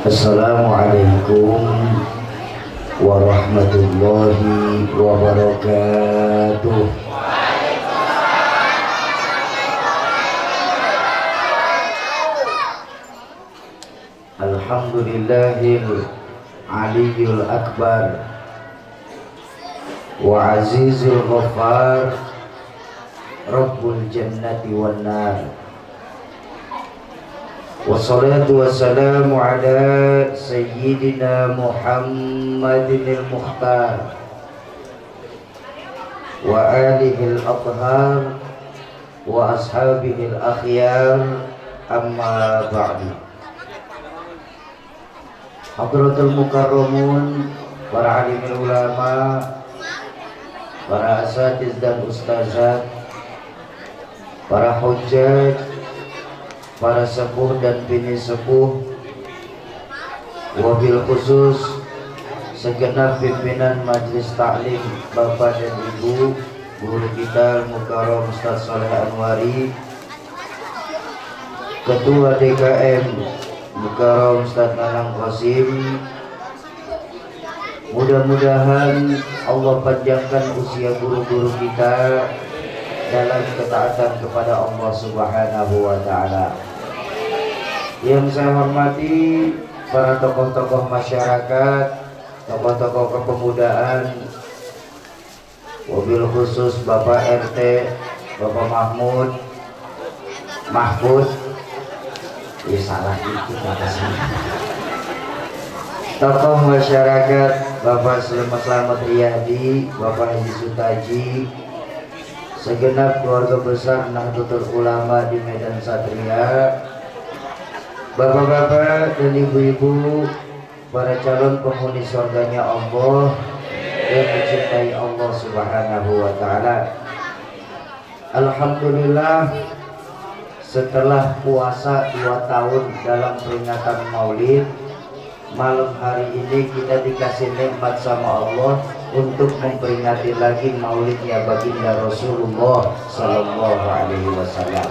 Assalamualaikum warahmatullahi wabarakatuh. Alhamdulillahil aliyyul akbar wa azizul ghaffar rabbul jannati wan nar. Wassalatu wassalamu ala sayyidina Muhammadinil Mukhtar wa alihil athhar wa ashabihil akhyar, amma ba'du. Hadratul mukarramun, para alimul ulama, para asatiz dan ustazat, para hujjaj, para sepuh dan bini sepuh, wabil khusus segenap pimpinan Majelis Taklim, Bapak dan Ibu, guru kita Mukarram Ustaz Saleh Anwari, Ketua DKM Mukarram Ustaz Nanang Qasim. Mudah-mudahan Allah panjangkan usia guru-guru kita dalam ketaatan kepada Allah Subhanahu wa Ta'ala. Yang saya hormati para tokoh-tokoh masyarakat, tokoh-tokoh kepemudaan, wabil khusus Bapak RT, Bapak Mahmud, salah itu makasih. Tokoh masyarakat, Bapak Selamat Riyadi, Bapak Haji Sutaji, segenap keluarga besar Nahdlatul Ulama di Medan Satria, bapak-bapak dan ibu-ibu, para calon penghuni surganya Allah yang mencintai Allah Subhanahu wa Ta'ala. Alhamdulillah, setelah puasa 2 tahun dalam peringatan Maulid, malam hari ini kita dikasih nikmat sama Allah untuk memperingati lagi maulidnya baginda Rasulullah Sallallahu Alaihi Wasallam.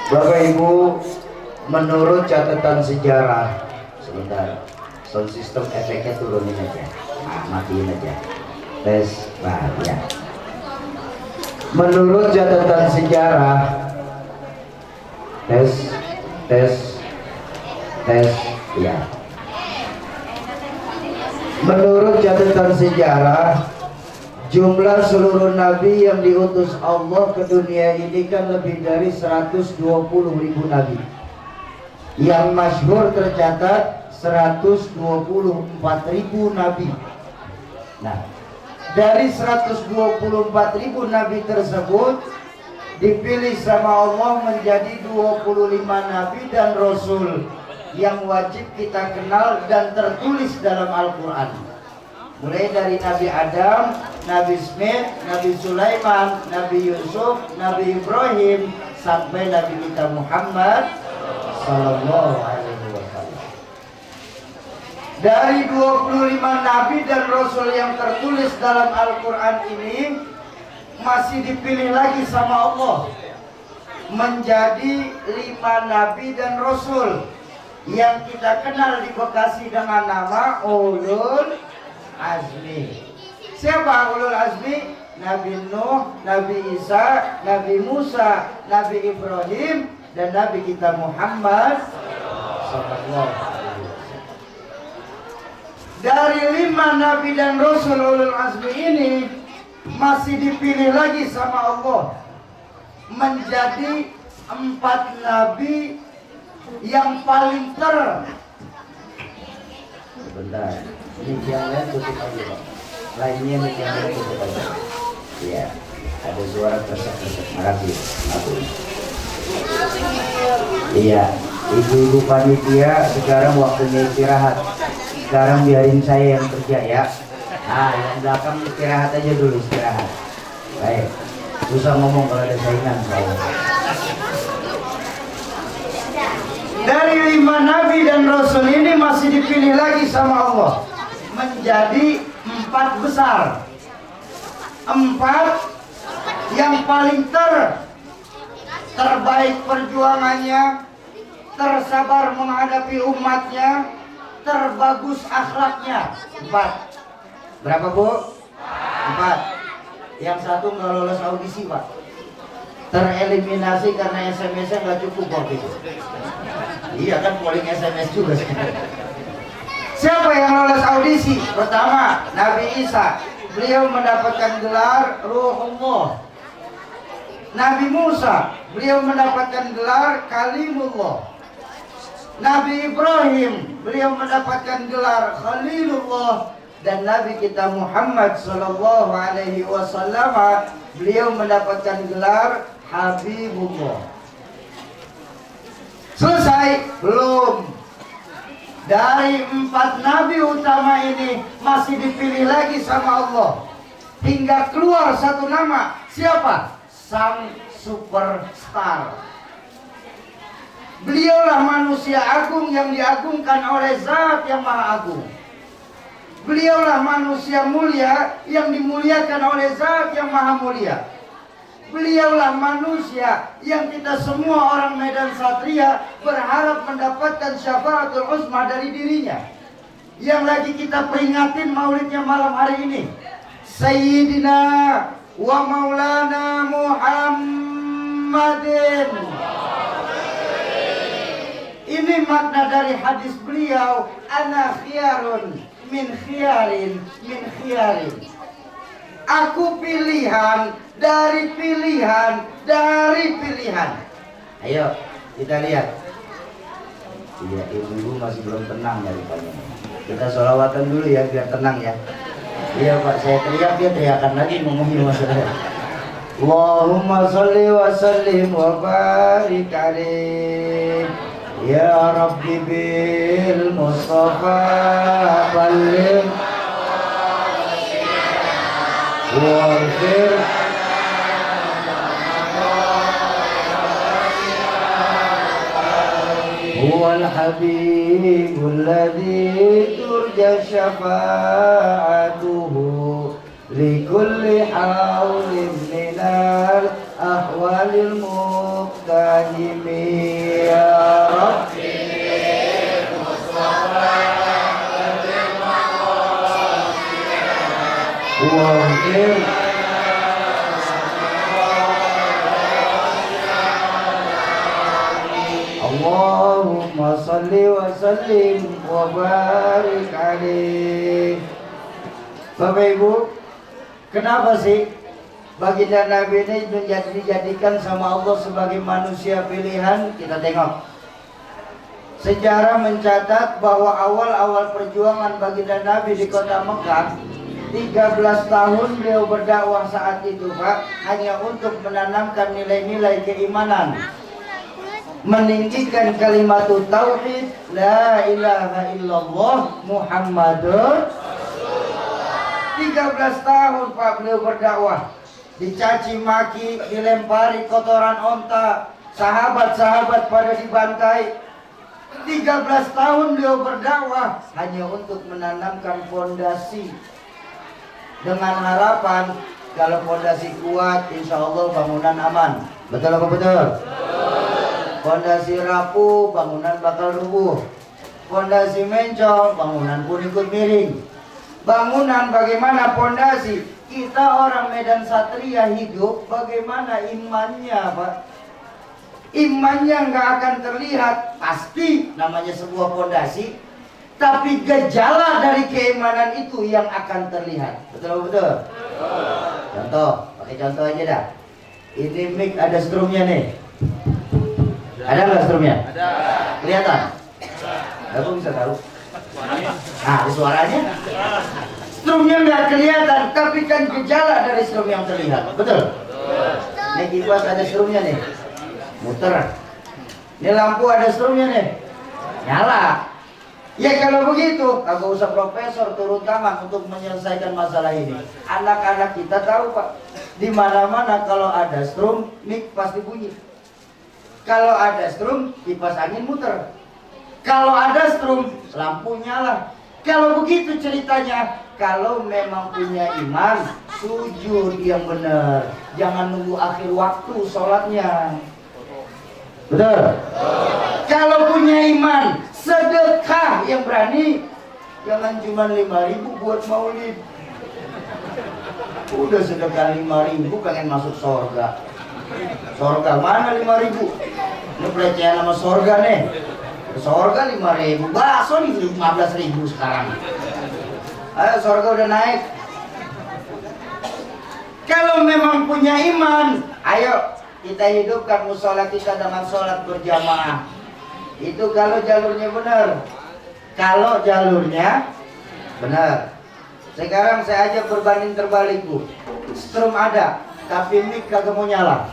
Bapak Ibu, menurut catatan sejarah, sebentar, sound system efeknya turunin aja, matiin aja, tes, ya. Menurut catatan sejarah, tes, ya. Menurut catatan sejarah, jumlah seluruh nabi yang diutus Allah ke dunia ini kan lebih dari 120.000 nabi. Yang masyhur tercatat 124.000 nabi. Nah, dari 124.000 nabi tersebut dipilih sama Allah menjadi 25 nabi dan rasul yang wajib kita kenal dan tertulis dalam Al-Quran. Mulai dari Nabi Adam, Nabi Smith, Nabi Sulaiman, Nabi Yusuf, Nabi Ibrahim, sampai Nabi kita Muhammad Sallallahu Alaihi Wasallam. Dari 25 Nabi dan Rasul yang tertulis dalam Al-Quran ini, masih dipilih lagi sama Allah menjadi 5 Nabi dan Rasul yang kita kenal di Bekasi dengan nama Ulul Azmi. Siapa Ulul Azmi? Nabi Nuh, Nabi Isa, Nabi Musa, Nabi Ibrahim, dan Nabi kita Muhammad Sallallahu Alaihi Wasallam. Dari 5 Nabi dan Rasul Ulul Azmi ini masih dipilih lagi sama Allah menjadi 4 Nabi yang paling sebentar, ini yang lain tutup aja Pak, lainnya ini yang lain tutup aja. Iya, ada suara kresek-kresek. Makasih. Iya, ibu-ibu panitia sekarang waktunya istirahat. Sekarang biarin saya yang kerja ya. Nah, yang belakang istirahat aja dulu, istirahat. Baik, susah ngomong kalau ada saingan soalnya. Dari 5 Nabi dan Rasul ini masih dipilih lagi sama Allah menjadi 4 besar. 4 yang paling terbaik perjuangannya, tersabar menghadapi umatnya, terbagus akhlaknya. 4. Berapa Bu? 4. Yang satu nggak lolos audisi Pak, tereliminasi karena SMS-nya nggak cukup waktu itu. Iya kan, polling SMS juga sekarang. Siapa yang lolos audisi? Pertama, Nabi Isa. Beliau mendapatkan gelar Ruhullah. Nabi Musa, beliau mendapatkan gelar Kalimullah. Nabi Ibrahim, beliau mendapatkan gelar Khalilullah. Dan Nabi kita Muhammad sallallahu alaihi wasallam, beliau mendapatkan gelar Habibullah. Selesai? Belum. Dari 4 nabi utama ini masih dipilih lagi sama Allah, hingga keluar satu nama. Siapa? Sang superstar. Beliaulah manusia agung yang diagungkan oleh Zat yang Maha Agung. Beliaulah manusia mulia yang dimuliakan oleh Zat yang Maha Mulia. Beliaulah manusia yang kita semua orang Medan Satria berharap mendapatkan syafaatul uzma dari dirinya. Yang lagi kita peringatin maulidnya malam hari ini, Sayyidina wa Maulana Muhammadin. Ini makna dari hadis beliau, ana khiyarun min khiyarin min khiyarin. Aku pilihan dari pilihan dari pilihan. Ayo kita lihat. Iya, ibu-ibu masih belum tenang daripada. Kita sholawatan dulu ya biar tenang ya. Iya Pak, saya teriak dia teriakan lagi ngomongin masalah. Allahumma sholli wa sallim wa barik alaihi ya Rabbi bil Mustafa balligh waghfir huwal habibul ladzi turja syafa'atuhu likulli hawlin minal ahwalil muqtahimi ya Rabbi Mustafa waghfir Allahumma salli wa sallim wa barik alaihi. Bapak Ibu, kenapa sih baginda Nabi ini dijadikan sama Allah sebagai manusia pilihan? Kita tengok. Sejarah mencatat bahwa awal-awal perjuangan baginda Nabi di kota Mekah, 13 tahun beliau berdakwah saat itu Pak, hanya untuk menanamkan nilai-nilai keimanan, meninggikan kalimat tauhid la ilaha illallah Muhammadur Rasulullah. 13 tahun Pak beliau berdakwah, dicaci maki, dilempari kotoran onta, sahabat-sahabat pada dibantai. 13 tahun beliau berdakwah hanya untuk menanamkan fondasi, dengan harapan kalau fondasi kuat insya Allah bangunan aman. Betul apa betul? Fondasi rapuh, bangunan bakal rubuh. Fondasi mencong, bangunan pun ikut miring. Bangunan bagaimana fondasi? Kita orang Medan Satria hidup, bagaimana imannya Pak? Imannya nggak akan terlihat, pasti namanya sebuah fondasi. Tapi gejala dari keimanan itu yang akan terlihat. Betul betul? Contoh, pakai contoh aja dah. Ini mic ada strumnya nih. Ada nggak strumnya? Ada. Kelihatan? Aku bisa tahu. Nah, ada suaranya. Strumnya nggak kelihatan, tapi kan gejala dari strum yang terlihat. Betul? Ini kipas ada strumnya nih. Muter. Ini lampu ada strumnya nih. Nyala. Ya kalau begitu, kagak usah profesor turun tangan untuk menyelesaikan masalah ini. Anak-anak kita tahu Pak, di mana-mana kalau ada strum, mic pasti bunyi. Kalau ada strum, kipas angin muter. Kalau ada strum, lampu nyala. Kalau begitu ceritanya, kalau memang punya iman, sujud yang benar. Jangan nunggu akhir waktu sholatnya. Betul? Kalau punya iman, sedekah yang berani. Jangan cuma 5.000 buat maulid. Udah sedekah 5.000 pengen masuk surga. Surga mana 5.000? Ini pelecehan sama surga nih. Surga 5.000, bakso nih 15.000 sekarang. Ayo surga udah naik. Kalau memang punya iman, ayo kita hidupkan musola kita dengan sholat berjamaah. Itu kalau jalurnya benar. Kalau jalurnya benar. Sekarang saya ajak berbanding terbalik, Bu. Strum ada, tapi mic kagak mau nyala.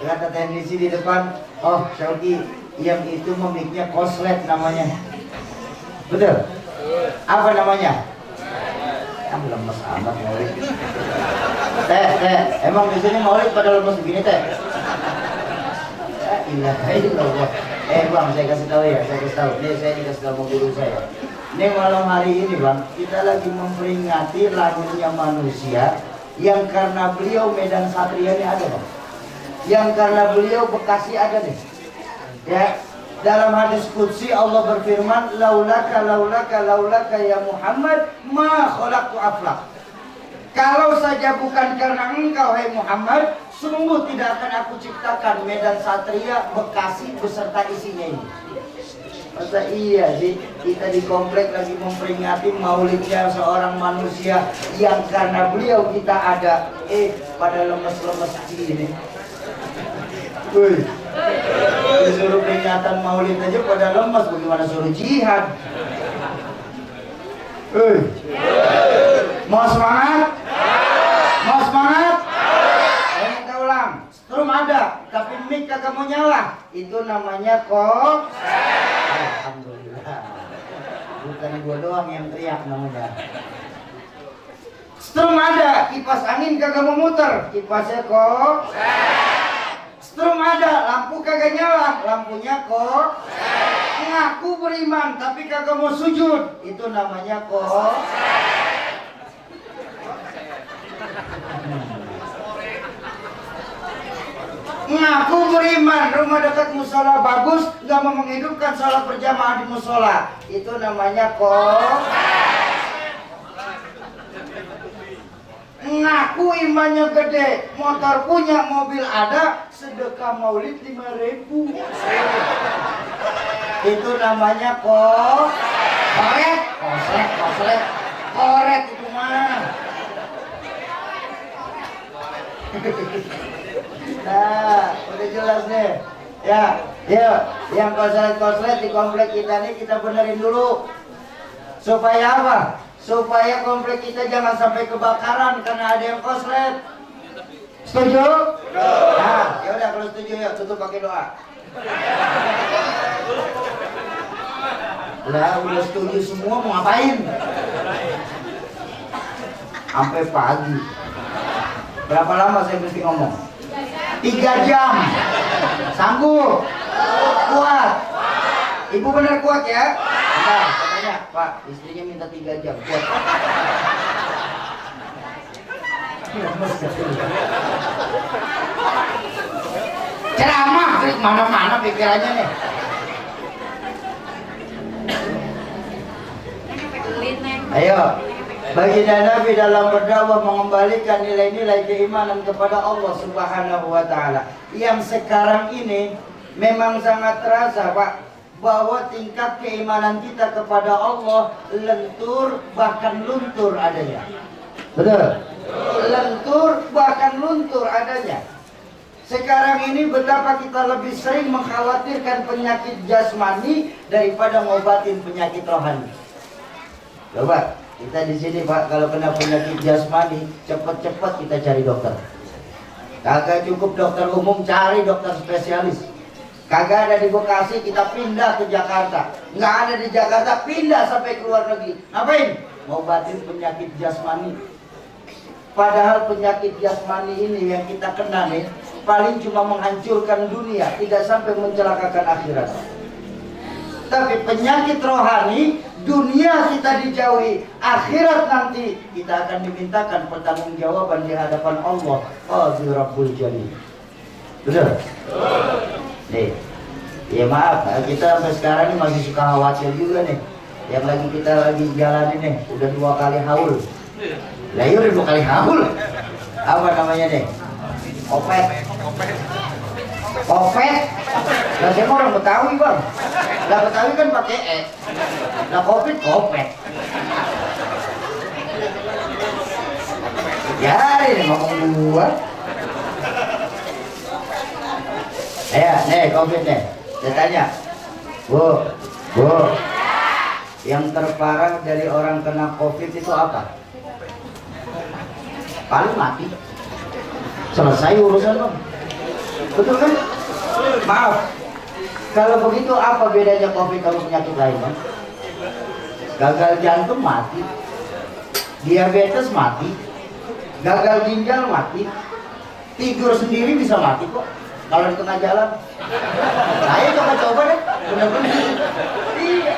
Kata teknisi di depan, oh Syauki, yang itu memiknya koslet namanya. Betul? Apa namanya? Yang lemes amat maulid. Teh, emang di sini maulid pada lemes begini teh? Ya ilaha illallah. Bang, saya kasih tahu ya, Nih saya dikasih tahu guru saya. Ini malam hari ini bang, kita lagi memperingati lahirnya manusia yang karena beliau Medan Satria ini ada bang. Yang karena beliau Bekasi ada nih. Ya, dalam hadis qudsi Allah berfirman, laulaka ya Muhammad, ma khalaqtu aflaq. Kalau saja bukan karena engkau hai Muhammad, sungguh tidak akan aku ciptakan Medan Satria, Bekasi beserta isinya ini. Masa iya sih, kita di komplek lagi memperingati maulidnya seorang manusia yang karena beliau kita ada, pada lemes-lemes gini. Wih, disuruh peringatan maulid aja pada lemes, bagaimana suruh jihad? Mau semangat? Mau semangat? Saya minta ulang. Strum ada, tapi mic kagak mau nyala. Itu namanya kok. Alhamdulillah. Bukan gua doang yang teriak namanya. Strum ada, kipas angin kagak mau muter. Kipasnya kok. Strum ada, lampu kagak nyala. Lampunya kok. Ngaku beriman tapi kagak mau sujud. Itu namanya kok. Ngaku beriman, rumah dekat musola bagus, nggak mau menghidupkan sholat berjamaah di musola. Itu namanya kok. Ngaku imannya gede, motor punya, mobil ada, sedekah maulid 5.000. Itu namanya kok. Koret itu mah. Nah, udah jelas nih. Ya, yang koslet di komplek kita nih kita benerin dulu. Supaya apa? Supaya komplek kita jangan sampai kebakaran karena ada yang koslet. Setuju? Nah, yaudah kalau setuju ya tutup pakai doa. Lah, udah setuju semua mau ngapain? Sampai pagi. Berapa lama saya mesti ngomong? 3 jam. Sanggup? Kuat? Ibu benar kuat ya? Nah, katanya Pak, istrinya minta 3 jam. Kuat? Ceramah klik mana-mana pikirannya nih. Ayo, baginda Nabi dalam berdakwah mengembalikan nilai-nilai keimanan kepada Allah Subhanahu wa Ta'ala. Yang sekarang ini memang sangat terasa, Pak, bahwa tingkat keimanan kita kepada Allah lentur bahkan luntur adanya. Betul? Lentur bahkan luntur adanya. Sekarang ini betapa kita lebih sering mengkhawatirkan penyakit jasmani daripada ngobatin penyakit rohani. Coba kita di sini Pak, kalau kena penyakit jasmani, cepat-cepat kita cari dokter. Kagak cukup dokter umum, cari dokter spesialis. Kagak ada di Bekasi, kita pindah ke Jakarta. Nggak ada di Jakarta, pindah sampai ke luar negeri. Ngapain? Ngobatin penyakit jasmani. Padahal penyakit jasmani ini yang kita kena nih, paling cuma menghancurkan dunia, tidak sampai mencelakakan akhirat. Tapi penyakit rohani, dunia kita dijauhi, akhirat nanti kita akan dimintakan pertanggungjawaban di hadapan Allah Qadhi Rabbul Jalil. Betul? Nih, Ya maaf, kita sampai sekarang ini masih suka khawatir juga nih. Yang lagi kita lagi jalanin nih, udah 2 kali haul. Lah iya udah 2 kali haul. Apa namanya nih? Opet. Opet. Lah saya mau orang Betawi bang. Lah Betawi kan pakai e. Lah kopet kopet. Ya ini ngomong gua. Nih covid nih. Saya tanya, Bu, yang terparah dari orang kena covid itu apa? Paling mati. Selesai urusan bang. Betul kan? Maaf. Kalau begitu apa bedanya covid sama penyakit lain bang? Gagal jantung mati, diabetes mati, gagal ginjal mati, tidur sendiri bisa mati kok. Kalau di tengah jalan, saya coba-coba deh, bener-bener. Iya.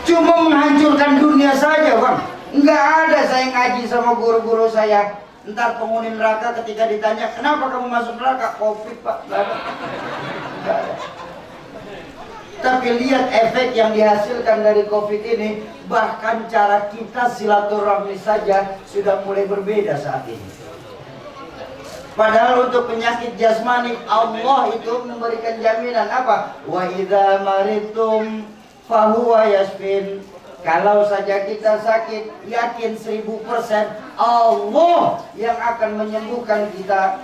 Cuma menghancurkan dunia saja bang. Nggak ada saya ngaji sama guru-guru saya. Ntar penghuni neraka ketika ditanya, kenapa kamu masuk neraka? Covid pak. Nggak ada. Tapi lihat efek yang dihasilkan dari Covid ini. Bahkan cara kita silaturahmi saja sudah mulai berbeda saat ini. Padahal untuk penyakit jasmani Allah itu memberikan jaminan apa? Wa idza maritum fahuwa yashfin. Kalau saja kita sakit, yakin 1000% Allah yang akan menyembuhkan kita.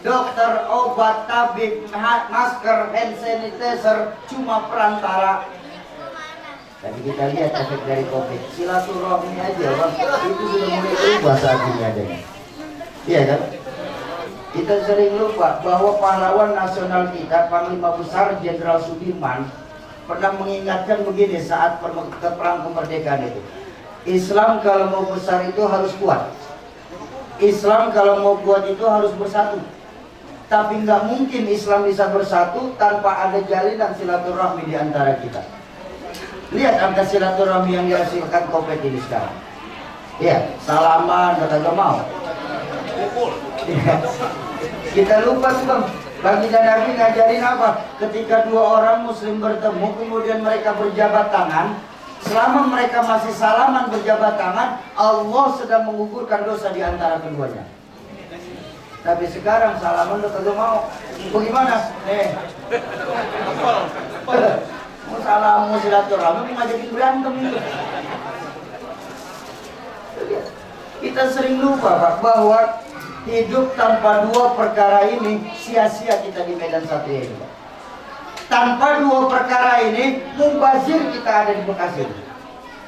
Dokter, obat, tabib, masker, hand sanitizer cuma perantara. Tapi kita lihat efek dari Covid. Silaturahmi aja bang, itu sudah mulai berubah saat ini adanya. Iya kan? Kita sering lupa bahwa pahlawan nasional kita, Panglima Besar Jenderal Sudirman, pernah mengingatkan begini saat perang kemerdekaan itu. Islam kalau mau besar itu harus kuat. Islam kalau mau kuat itu harus bersatu. Tapi nggak mungkin Islam bisa bersatu tanpa ada jalinan silaturahmi di antara kita. Lihat angka silaturahmi yang dihasilkan Covid ini sekarang. Iya, salaman kagak mau. Ya. Kita lupa tuh bang, baginda Nabi ngajarin apa? Ketika 2 orang muslim bertemu kemudian mereka berjabat tangan, selama mereka masih salaman berjabat tangan, Allah sedang menggugurkan dosa di antara keduanya. Tapi sekarang salaman udah kagak mau. Bagaimana? Mau salam, mau silaturahmi, mau ngajakin berantem itu. Kita sering lupa Pak, bahwa hidup tanpa 2 perkara ini sia-sia kita di medan Satria ini Pak. Tanpa 2 perkara ini mubazir kita ada di Bekasi.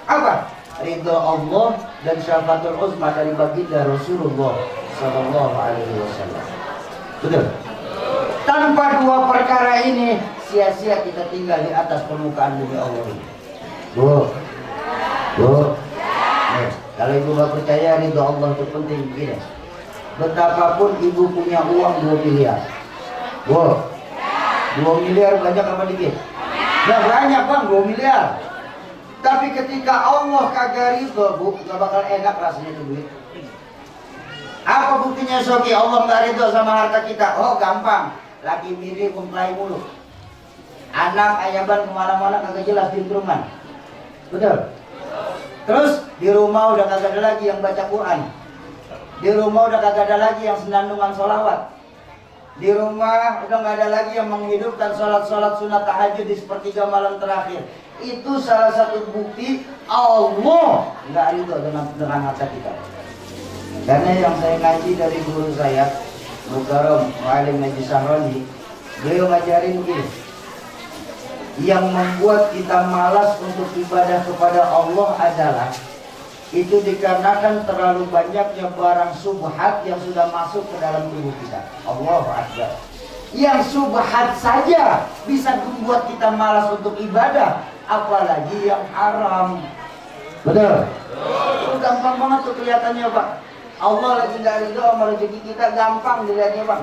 Apa? Ridho Allah dan syafaatul uzma dari baginda Rasulullah Sallallahu Alaihi Wasallam. Betul. Tanpa 2 perkara ini sia-sia kita tinggal di atas permukaan bumi Allah ini. Bu, kalau ibu nggak percaya ridho Allah itu penting begini. Betapapun ibu punya uang 2 miliar, 2 miliar banyak apa dikit? Nggak banyak bang, 2 miliar. Tapi ketika Allah kagak ridho bu, nggak bakal enak rasanya tuh duit. Apa buktinya Soki Allah nggak ridho sama harta kita? Oh gampang, lagi mirip mempelai mulu. Anak ayaban kemana-mana kagak jelas tintruman. Betul? Terus di rumah udah kagak ada lagi yang baca Quran. Di rumah udah kagak ada lagi yang senandungan sholawat. Di rumah udah nggak ada lagi yang menghidupkan sholat-sholat sunat tahajud di sepertiga malam terakhir. Itu salah satu bukti Allah nggak ridho dengan harta kita. Karena yang saya ngaji dari guru saya, Mukarram Mu'alim Haji Sahroni, beliau ngajarin begini. Yang membuat kita malas untuk ibadah kepada Allah adalah itu dikarenakan terlalu banyaknya barang subhat yang sudah masuk ke dalam tubuh kita. Allahu Akbar. Yang subhat saja bisa membuat kita malas untuk ibadah, apalagi yang haram. Betul? Itu gampang banget tuh kelihatannya Pak. Allah lagi nggak ridho sama rezeki kita, gampang dilihatnya Bang.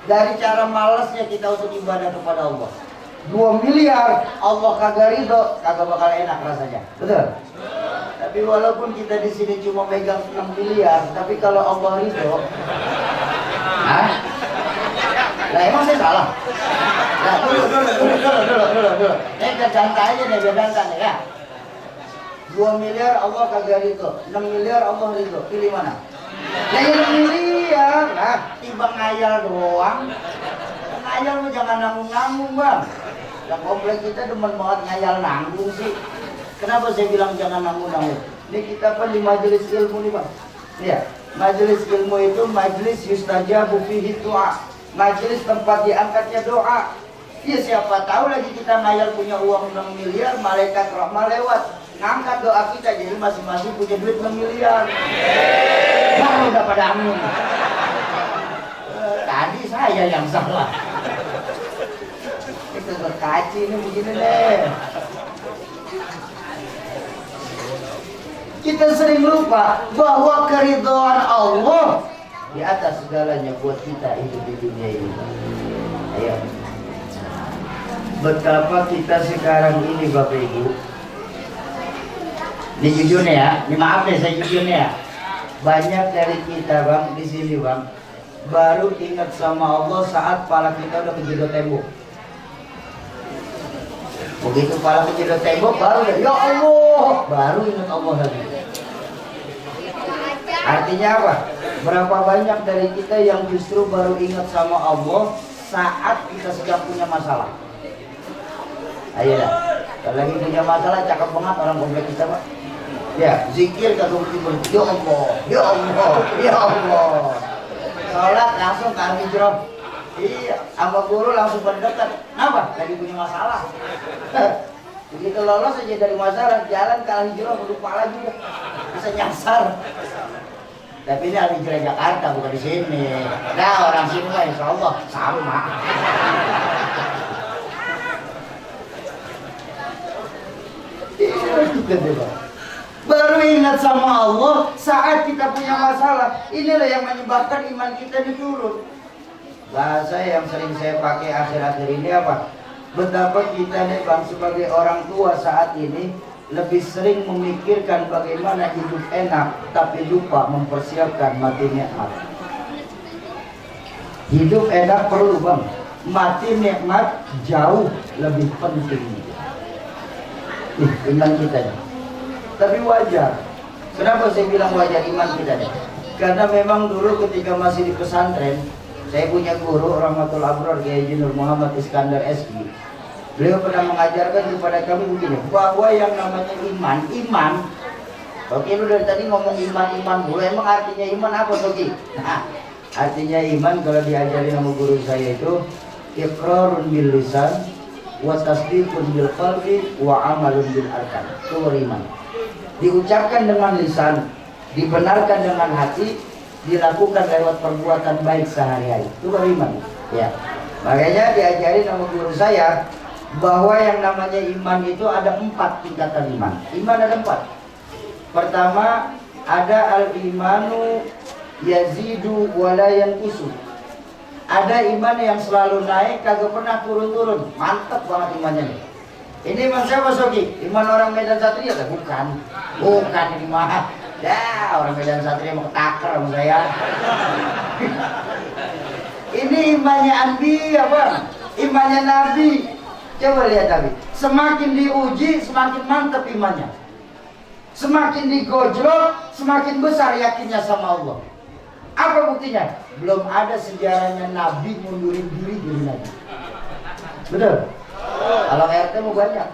Dari cara malasnya kita untuk ibadah kepada Allah. 2 miliar Allah kagak ridho, kagak bakal enak rasanya. Betul? Tapi walaupun kita di sini cuma megang 6 miliar, tapi kalau Allah ridho, Hah? Lah emang saya salah? Nah, dulu. Kita santai aja deh, biar santai ya. 2 miliar Allah kagak ridho, 6 miliar Allah ridho. Pilih mana? Nah, yang 6 miliar, nah, tiba ngayal doang. Ngayal mah jangan nanggung-nanggung, Bang. Yang komplek kita demen banget ngayal nanggung sih. Kenapa saya bilang jangan nanggung-nanggung? Ini kita kan di majelis ilmu nih, Bang. Iya, majelis ilmu itu majelis yustajabu fihi doa. Majelis tempat diangkatnya doa. Ya siapa tahu lagi kita ngayal punya uang 6 miliar, malaikat rahmah lewat ngangkat doa kita, jadi masing-masing punya duit 6 miliar. Baru udah pada amin. Tadi saya yang salah. Itu berkaci ini begini deh. Kita sering lupa bahwa keridhaan Allah di atas segalanya buat kita hidup di dunia ini. Ayo. Betapa kita sekarang ini Bapak Ibu. Ini jujurnya ya, ini maaf deh saya jujurnya ya. Banyak dari kita Bang di sini Bang baru ingat sama Allah saat pala kita udah kejedot tembok. Begitu pala kejedot tembok baru ya Allah, baru ingat Allah lagi. Artinya apa? Berapa banyak dari kita yang justru baru ingat sama Allah saat kita sedang punya masalah. Ayo dah, kalau lagi punya masalah cakep banget orang komplek kita Pak. Ya, zikir kagum timbul. Ya Allah, ya Allah, ya Allah. Sholat langsung ke hijrah. Iya, sama guru langsung mendekat. Kenapa? Lagi punya masalah. Begitu lolos aja dari masalah, jalan ke hijrah lupa lagi udah. Bisa nyasar. Tapi ini hijrah Jakarta bukan di sini. Nah orang sini mah insya Allah sama. Baru ingat sama Allah saat kita punya masalah. Inilah yang menyebabkan iman kita diturun. Bahasa yang sering saya pakai akhir-akhir ini apa? Betapa kita nih Bang sebagai orang tua saat ini lebih sering memikirkan bagaimana hidup enak tapi lupa mempersiapkan mati nikmat. Hidup enak perlu Bang, mati nikmat jauh lebih penting. Iman kita nih. Tapi wajar. Kenapa saya bilang wajar iman kita nih? Karena memang dulu ketika masih di pesantren, saya punya guru Rahmatul Abrar Kiai Nur Muhammad Iskandar SI. Beliau pernah mengajarkan kepada kami begini, bahwa yang namanya iman. Oke, lu dari tadi ngomong iman dulu, emang artinya iman apa Soki? Nah, artinya iman kalau diajari sama guru saya itu iqrarun bil lisan wa tasdiqun bil qalbi wa amalun bil arkan. Itu beriman. Diucapkan dengan lisan, dibenarkan dengan hati, dilakukan lewat perbuatan baik sehari-hari. Itu beriman. Ya. Makanya diajari sama guru saya bahwa yang namanya iman itu ada 4 tingkatan iman. Iman ada 4. Pertama ada al-imanu yazidu wala yanqusu. Ada iman yang selalu naik, kagak pernah turun-turun. Mantap banget imannya nih. Ini iman siapa Soki? Iman orang Medan Satria? Bukan. Bukan ini mah. Ya orang Medan Satria mau ketakar sama saya. Ini imannya Anbiya Bang. Imannya Nabi. Coba lihat Nabi. Semakin diuji semakin mantap imannya. Semakin digojlok semakin besar yakinnya sama Allah. Apa buktinya? Belum ada sejarahnya Nabi mundurin diri Nabi. Betul? Kalau RT mau banyak.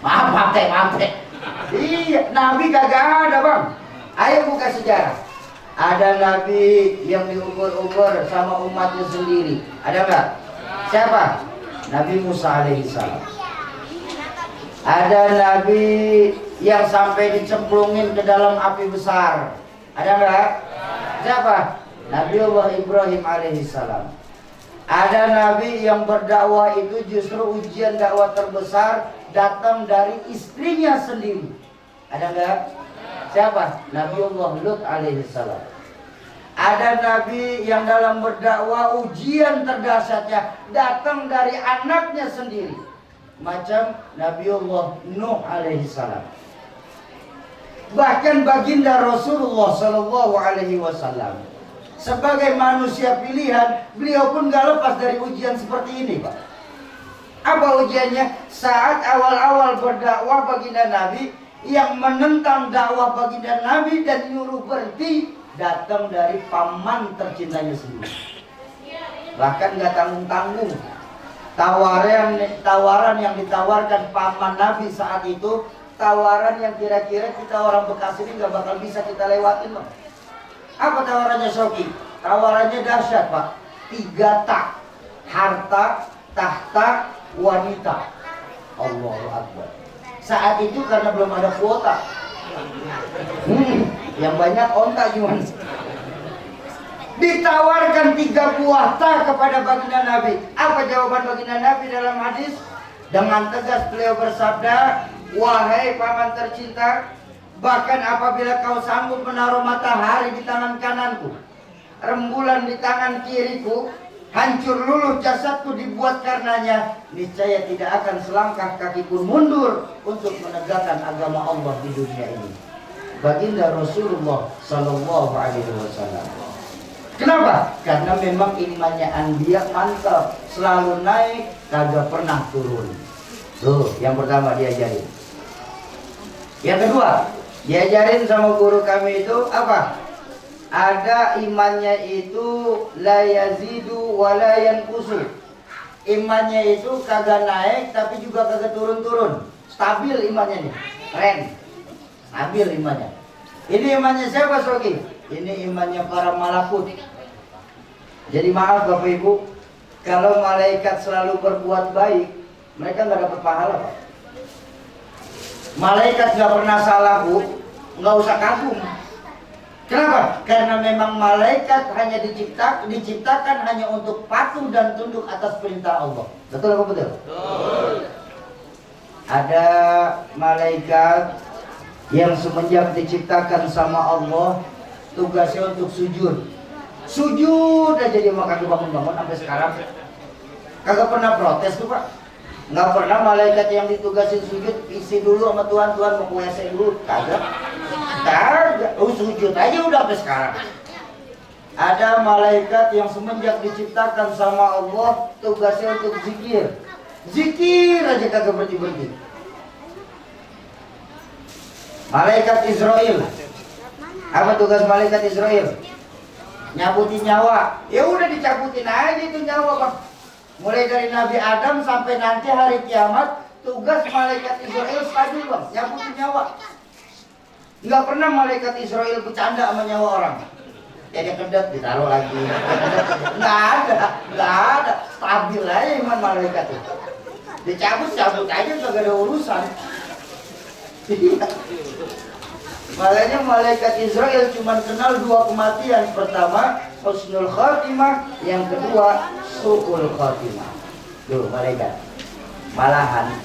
Maaf teh. Iya, Nabi kagak ada Bang. Ayo buka sejarah. Ada Nabi yang diukur-ukur sama umatnya sendiri. Ada nggak? Siapa? Nabi Musa alaihissalam. Ada Nabi yang sampai dicemplungin ke dalam api besar. Ada nggak? Siapa? Nabi Allah Ibrahim alaihissalam. Ada Nabi yang berdakwah itu justru ujian dakwah terbesar datang dari istrinya sendiri. Ada nggak? Siapa? Nabi Allah Lut alaihissalam. Ada Nabi yang dalam berdakwah ujian terdahsyatnya datang dari anaknya sendiri. Macam Nabi Allah Nuh alaihissalam. Bahkan baginda Rasulullah sallallahu alaihi wasallam sebagai manusia pilihan, beliau pun gak lepas dari ujian seperti ini, Pak. Apa ujiannya? Saat awal-awal berdakwah baginda Nabi, yang menentang dakwah baginda Nabi dan nyuruh berhenti datang dari paman tercintanya sendiri. Bahkan gak tanggung-tanggung. Tawaran yang ditawarkan paman Nabi saat itu, tawaran yang kira-kira kita orang Bekasi ini gak bakal bisa kita lewatin, Pak. Apa tawarannya Soki? Tawarannya dahsyat, Pak. 3 tak. Harta, tahta, wanita. Allahu Akbar. Saat itu karena belum ada kuota. Yang banyak onta gimana? Ditawarkan 3 buah tak kepada baginda Nabi. Apa jawaban baginda Nabi dalam hadis? Dengan tegas beliau bersabda, wahai paman tercinta, bahkan apabila kau sanggup menaruh matahari di tangan kananku, rembulan di tangan kiriku, hancur luluh jasadku dibuat karenanya, niscaya tidak akan selangkah kaki pun mundur untuk menegakkan agama Allah di dunia ini. Baginda Rasulullah Sallallahu Alaihi Wasallam. Kenapa? Karena memang imannya Anbiya mantap, selalu naik, kagak pernah turun. Tuh, yang pertama diajarin. Yang kedua, diajarin sama guru kami itu apa? Ada imannya itu la yazidu wa la yanqusu. Imannya itu kagak naik tapi juga kagak turun-turun. Stabil imannya nih. Keren. Stabil imannya. Ini imannya siapa, Soki? Ini imannya para malakut. Jadi maaf Bapak Ibu, kalau malaikat selalu berbuat baik, mereka nggak dapat pahala, Pak. Malaikat nggak pernah salah, Bu. Nggak usah kagum. Kenapa? Karena memang malaikat hanya diciptakan hanya untuk patuh dan tunduk atas perintah Allah. Betul apa betul? Betul. Ada malaikat yang semenjak diciptakan sama Allah, tugasnya untuk sujud. Sujud aja dia makan bangun-bangun sampai sekarang. Kagak pernah protes tuh, Pak. Nggak pernah malaikat yang ditugasin sujud isi dulu sama Tuhan mau ke WC dulu. Kagak. Sujud aja udah sampai sekarang. Ada malaikat yang semenjak diciptakan sama Allah, tugasnya untuk zikir. Zikir aja kagak berhenti-berhenti. Malaikat Israel. Apa tugas malaikat Israel? Nyabutin nyawa. Ya udah dicabutin aja itu nyawa, Bang. Mulai dari Nabi Adam sampai nanti hari kiamat, tugas malaikat Israel stabil, Bang. Nyabutin nyawa. Nggak pernah malaikat Israel bercanda sama nyawa orang. Ya dia kedet, ditaruh lagi. Nggak ada. Stabil aja iman malaikat itu. Dicabut aja, nggak ada urusan. Makanya malaikat Israel cuma kenal 2 kematian. Pertama, husnul khatimah. Yang kedua, su'ul khatimah. Tuh malaikat. Malahan.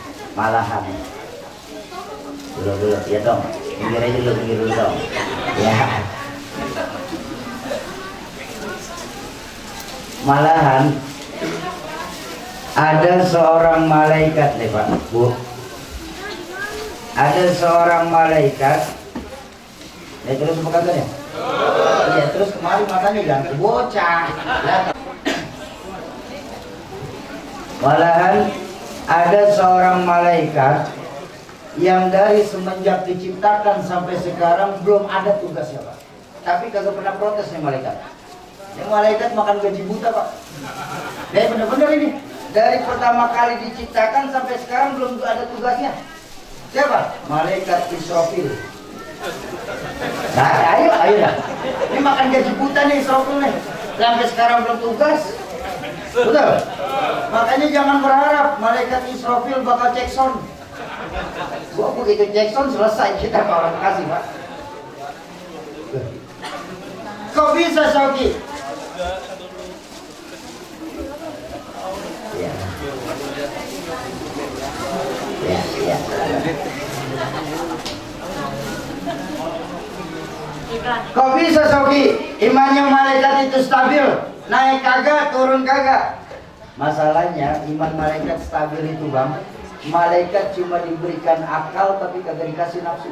Dulu, ya dong. Pinggir dulu dong. Ya. Malahan ada seorang malaikat nih Pak, Bu. Ada seorang malaikat. Ya terus apa katanya? Iya terus kemarin matanya ganti bocah. Malahan ada seorang malaikat yang dari semenjak diciptakan sampai sekarang belum ada tugasnya, Pak. Tapi kagak pernah protes nih malaikat. Yang malaikat makan gaji buta, Pak. Nah bener-bener ini dari pertama kali diciptakan sampai sekarang belum ada tugasnya. Siapa? Malaikat Israfil. Nah, ayo dah. Ini makan gaji buta nih Israfil nih. Sampai sekarang belum tugas. Betul? Makanya jangan berharap malaikat Israfil bakal cek sound. Gua begitu cek sound selesai kita ke orang kasih, Pak. Kok bisa, Soki? Ya. Kok bisa, Soki? Imannya malaikat itu stabil, naik kagak, turun kagak. Masalahnya iman malaikat stabil itu, Bang. Malaikat cuma diberikan akal tapi kagak dikasih nafsu.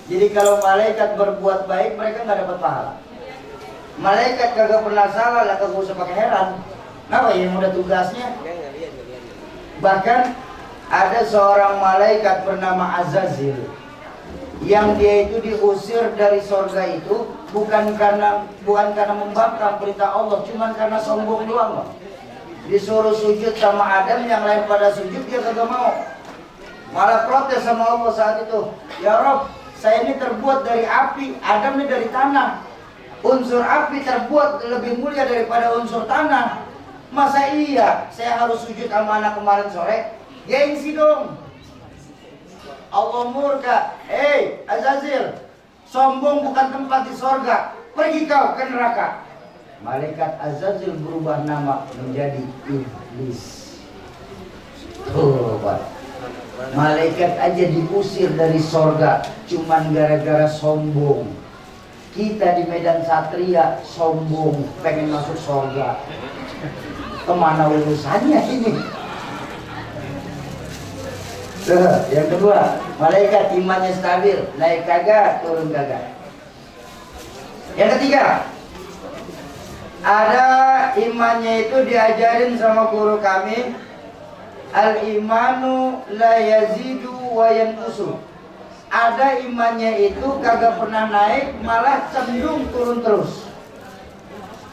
Jadi kalau malaikat berbuat baik mereka nggak dapat pahala. Malaikat kagak pernah salah, lah kagak usah pakai heran. Kenapa yang udah tugasnya? Bahkan ada seorang malaikat bernama Azazil yang dia itu diusir dari sorga itu bukan karena membangkang perintah Allah, cuman karena sombong doang. Disuruh sujud sama Adam, yang lain pada sujud dia kagak mau. Malah protes sama Allah saat itu. Ya Rob, saya ini terbuat dari api, Adam ini dari tanah. Unsur api terbuat lebih mulia daripada unsur tanah. Masa iya saya harus sujud sama anak kemarin sore? Gengsi dong. Allah murka. Hei Azazil, sombong bukan tempat di sorga. Pergi kau ke neraka. Malaikat Azazil berubah nama menjadi iblis. Pak. Malaikat aja diusir dari sorga cuman gara-gara sombong. Kita di Medan Satria sombong pengen masuk sorga. Kemana urusannya ini? Yang kedua, malaikat imannya stabil, naik kagak, turun kagak. Yang ketiga, ada imannya itu diajarin sama guru kami, al-imanu la yazidu wa yanqusu. Ada imannya itu kagak pernah naik, malah cenderung turun terus.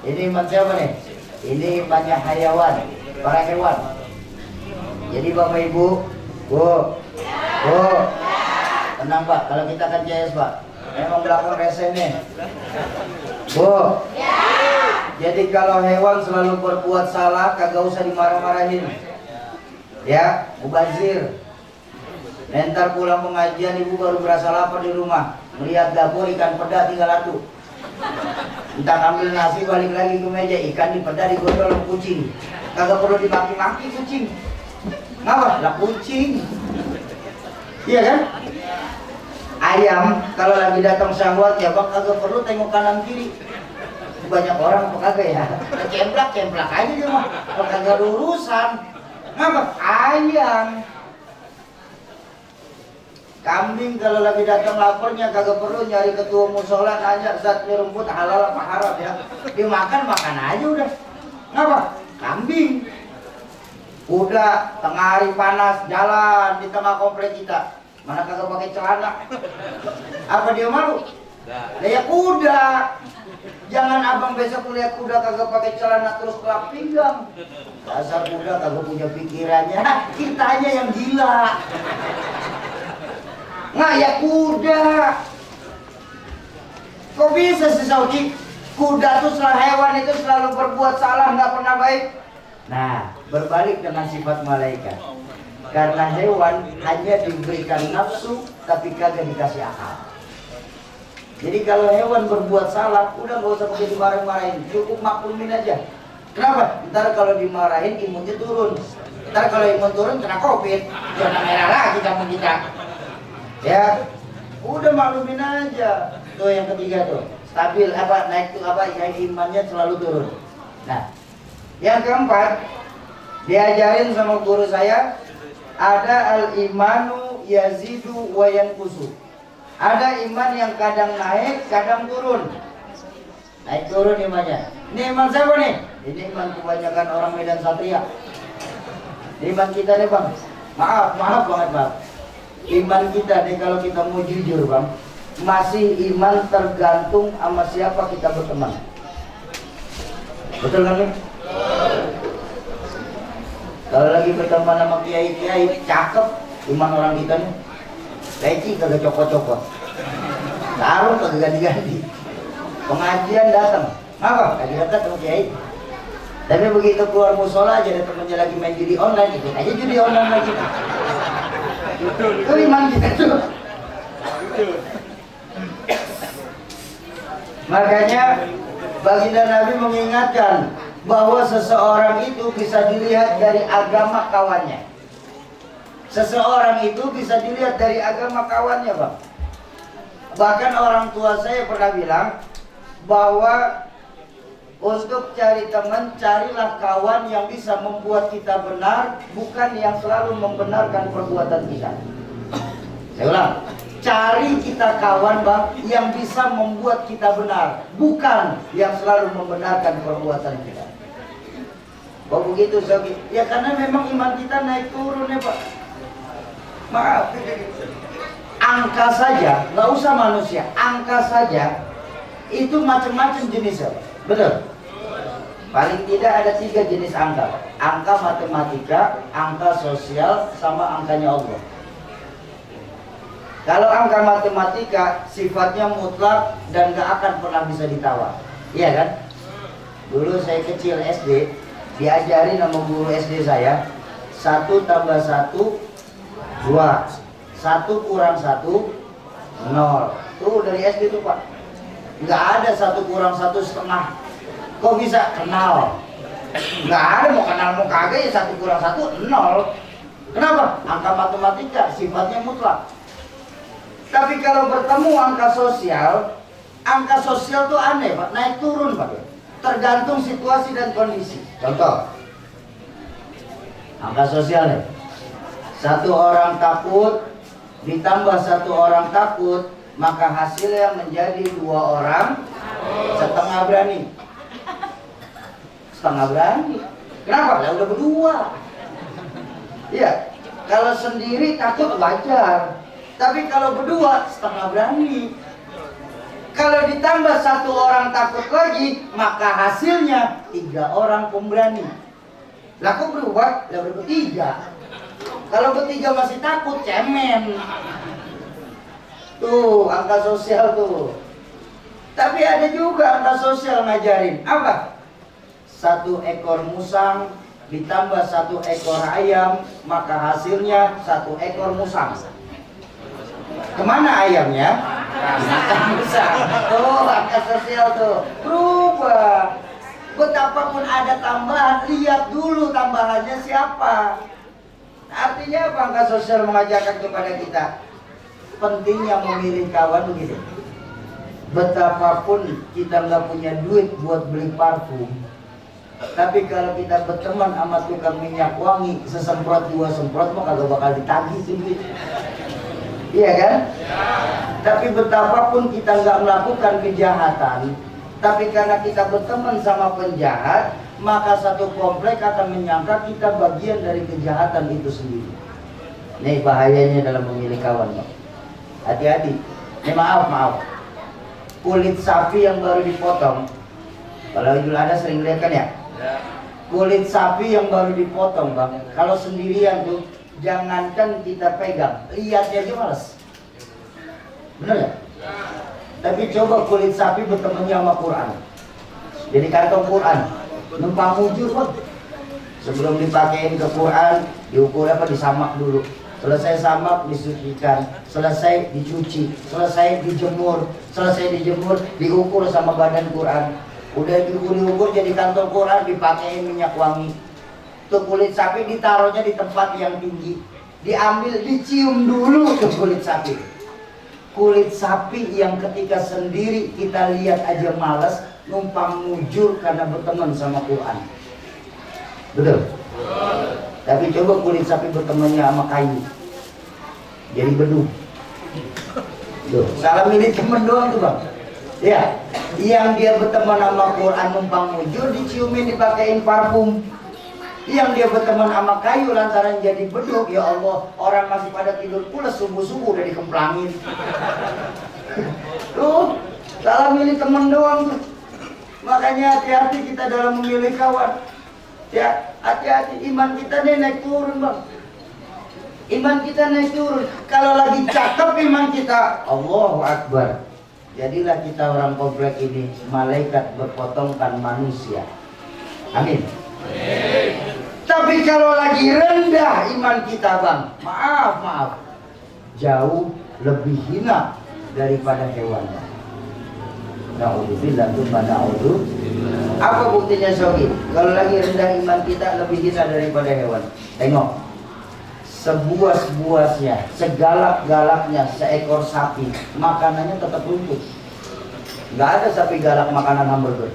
Ini iman siapa nih? Ini imannya hayawan, para hewan. Jadi Bapak Ibu, Bu, tenang Pak, kalau kita kan CS Pak, memang belakang rese nih. Bu, jadi kalau hewan selalu berbuat salah, kagak usah dimarah-marahin. Ya, mubazir. Ntar pulang pengajian ibu baru berasa lapar di rumah, melihat dapur ikan peda tinggal satu. Entah ambil nasi balik lagi ke meja, ikan di peda digondol sama kucing. Kagak perlu dimaki-maki kucing. Ngapa? Lah kucing. Iya kan? Ayam kalau lagi datang syahwat ya bang kagak perlu tengok kanan kiri. Banyak orang apa kagak ya? Cemplak aja dia mah. Kagak ada urusan. Ngapa? Ayam. Kambing kalau lagi datang laparnya kagak perlu nyari ketua musola nanya zat rumput halal apa haram ya. Dimakan makan aja udah. Ngapa? Kambing. Udah tengah hari panas jalan di tengah komplek kita. Mana kagak pakai celana. Apa dia malu? Lah ya kuda. Jangan abang besok lihat kuda kagak pakai celana terus kelap pinggang. Dasar kuda kagak punya pikirannya. Kitanya yang gila. Nah ya kuda. Kok bisa sih Saudi? Kuda tuh selalu hewan itu selalu berbuat salah, nggak pernah baik. Nah, berbalik dengan sifat malaikat. Karena hewan hanya diberikan nafsu, tapi kagak dikasih akal. Jadi kalau hewan berbuat salah, udah nggak usah pakai dimarahin-marahin, cukup maklumin aja. Kenapa? Ntar kalau dimarahin imunnya turun. Ntar kalau imun turun kena COVID, zona merah lagi kamu kita. Ya, udah maklumin aja. Tuh yang ketiga tuh, stabil apa naik tuh apa yang imannya selalu turun. Nah, yang keempat diajarin sama guru saya ada al-imanu yazidu wa yanqusu. Ada iman yang kadang naik, kadang turun. Naik turun imannya. Ini iman siapa nih? Ini iman kebanyakan orang Medan Satria. Ini iman kita nih bang. Maaf banget bang. Iman kita nih kalau kita mau jujur bang, masih iman tergantung sama siapa kita berteman. Betul kan nih? Kalau lagi berteman sama kiai-kiai cakep, iman orang kita nih leci kagak copot-copot, taruh kagak ganti-ganti, pengajian datang, apa? Kagak datang sama kiai. Tapi begitu keluar musola aja ada temennya lagi main judi online, ikut aja judi online lagi. Itu iman kita tuh. Makanya baginda Nabi mengingatkan bahwa seseorang itu bisa dilihat dari agama kawannya. Seseorang itu bisa dilihat dari agama kawannya bang. Bahkan orang tua saya pernah bilang bahwa untuk cari teman, carilah kawan yang bisa membuat kita benar, bukan yang selalu membenarkan perbuatan kita. Saya ulang, Cari kita kawan bang yang bisa membuat kita benar, bukan yang selalu membenarkan perbuatan kita. Oh begitu Sogi? Ya karena memang iman kita naik turun ya Pak. Maaf. Angka saja, nggak usah manusia, angka saja itu macam-macam jenisnya, betul? Paling tidak ada 3 jenis angka: angka matematika, angka sosial, sama angkanya Allah. Kalau angka matematika sifatnya mutlak dan gak akan pernah bisa ditawar, iya kan? Dulu saya kecil SD, diajari nama guru SD saya, 1 tambah 1, 2, 1 kurang 1, 0. Tuh dari SD tuh Pak. Gak ada 1 kurang 1 setengah. Kok bisa kenal? Gak ada, mau kenal mau kagak ya 1 kurang 1, 0. Kenapa? Angka matematika sifatnya mutlak. Tapi kalau bertemu angka sosial tuh aneh Pak, naik turun Pak. Tergantung situasi dan kondisi. Contoh, angka sosial nih, 1 orang takut ditambah 1 orang takut, maka hasilnya menjadi 2 orang setengah berani. Setengah berani. Kenapa? Ya udah berdua. Iya, kalau sendiri takut wajar. Tapi kalau berdua setengah berani. Kalau ditambah 1 orang takut lagi, maka hasilnya 3 orang pemberani. Lah kok berubah? Lah bertiga. Kalau bertiga masih takut, cemen. Tuh angka sosial tuh. Tapi ada juga angka sosial ngajarin apa? 1 ekor musang ditambah 1 ekor ayam, maka hasilnya 1 ekor musang. Kemana ayamnya? Musang. Tuh angka sosial tuh berubah. Betapapun ada tambahan, lihat dulu tambahannya siapa. Artinya apa angka sosial mengajarkan kepada kita? Pentingnya memilih kawan begitu. Betapapun kita nggak punya duit buat beli parfum, tapi kalau kita berteman sama tukang minyak wangi, sesemprot 2 semprot mah kagak bakal ditagih sih duit. Iya kan? Ya. Tapi betapapun kita nggak melakukan kejahatan, tapi karena kita berteman sama penjahat, maka satu komplek akan menyangka kita bagian dari kejahatan itu sendiri. Ini bahayanya dalam memilih kawan. Hati-hati. Ini maaf. Kulit sapi yang baru dipotong, kalau Idul Adha sering lihat kan ya? Kulit sapi yang baru dipotong bang, kalau sendirian tuh jangankan kita pegang, lihatnya aja males. Bener ya? Tapi coba kulit sapi bertemannya sama Quran, jadi kantong Quran, numpang mujur bang. Sebelum dipakein ke Quran, diukur apa, disamak dulu. Selesai samak, disucikan. Selesai dicuci. Selesai dijemur. Selesai dijemur, diukur sama badan Quran. Udah diukur jadi kantong Quran, dipakein minyak wangi. Tuh kulit sapi ditaruhnya di tempat yang tinggi, diambil, dicium dulu ke kulit sapi. Kulit sapi yang ketika sendiri kita lihat aja malas, numpang mujur karena berteman sama Quran. Betul? Tapi coba kulit sapi bertemannya sama kayu, jadi beduh. Tuh, salah milih temen doang tuh bang. Ya, yang dia berteman sama Quran numpang mujur, diciumin, dipakein parfum. Yang dia berteman sama kayu lantaran jadi beduk, ya Allah, orang masih pada tidur pulas, subuh-subuh udah dikemplangin. Tuh, salah milih teman doang tuh. Makanya hati-hati kita dalam memilih kawan. Ya, hati-hati, iman kita nih naik turun bang. Iman kita naik turun. Kalau lagi cakep iman kita, Allahu Akbar. Jadilah kita orang komplek ini malaikat berpotongkan manusia. Amin. Tapi kalau lagi rendah iman kita bang, maaf, jauh lebih hina daripada hewan. Na'udzubillah tsumma na'udzubillah. Apa buktinya Sogi? Kalau lagi rendah iman kita lebih hina daripada hewan. Tengok, sebuas-buasnya, segalak-galaknya seekor sapi, makanannya tetap rumput. Nggak ada sapi galak makanan hamburger.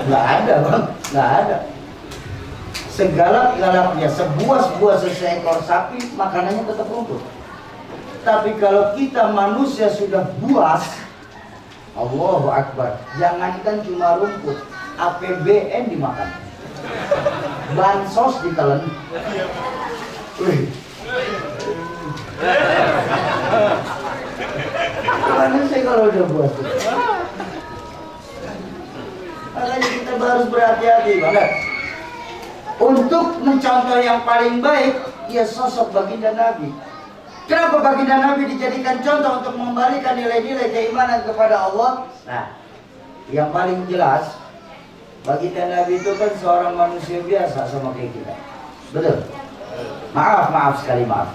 Nggak ada bang, nggak ada. Segalak-galaknya, sebuas-buas seekor sapi, makanannya tetap rumput. Tapi kalau kita manusia sudah buas, Allahu Akbar, jangankan cuma rumput, APBN dimakan, bansos ditelan. Manusia kalau udah buas, makanya kita harus berhati-hati banget. Untuk mencontoh yang paling baik, ya sosok baginda Nabi. Kenapa baginda Nabi dijadikan contoh untuk mengembalikan nilai-nilai keimanan kepada Allah? Nah, yang paling jelas, baginda Nabi itu kan seorang manusia biasa sama kayak kita. Betul? Maaf sekali, maaf.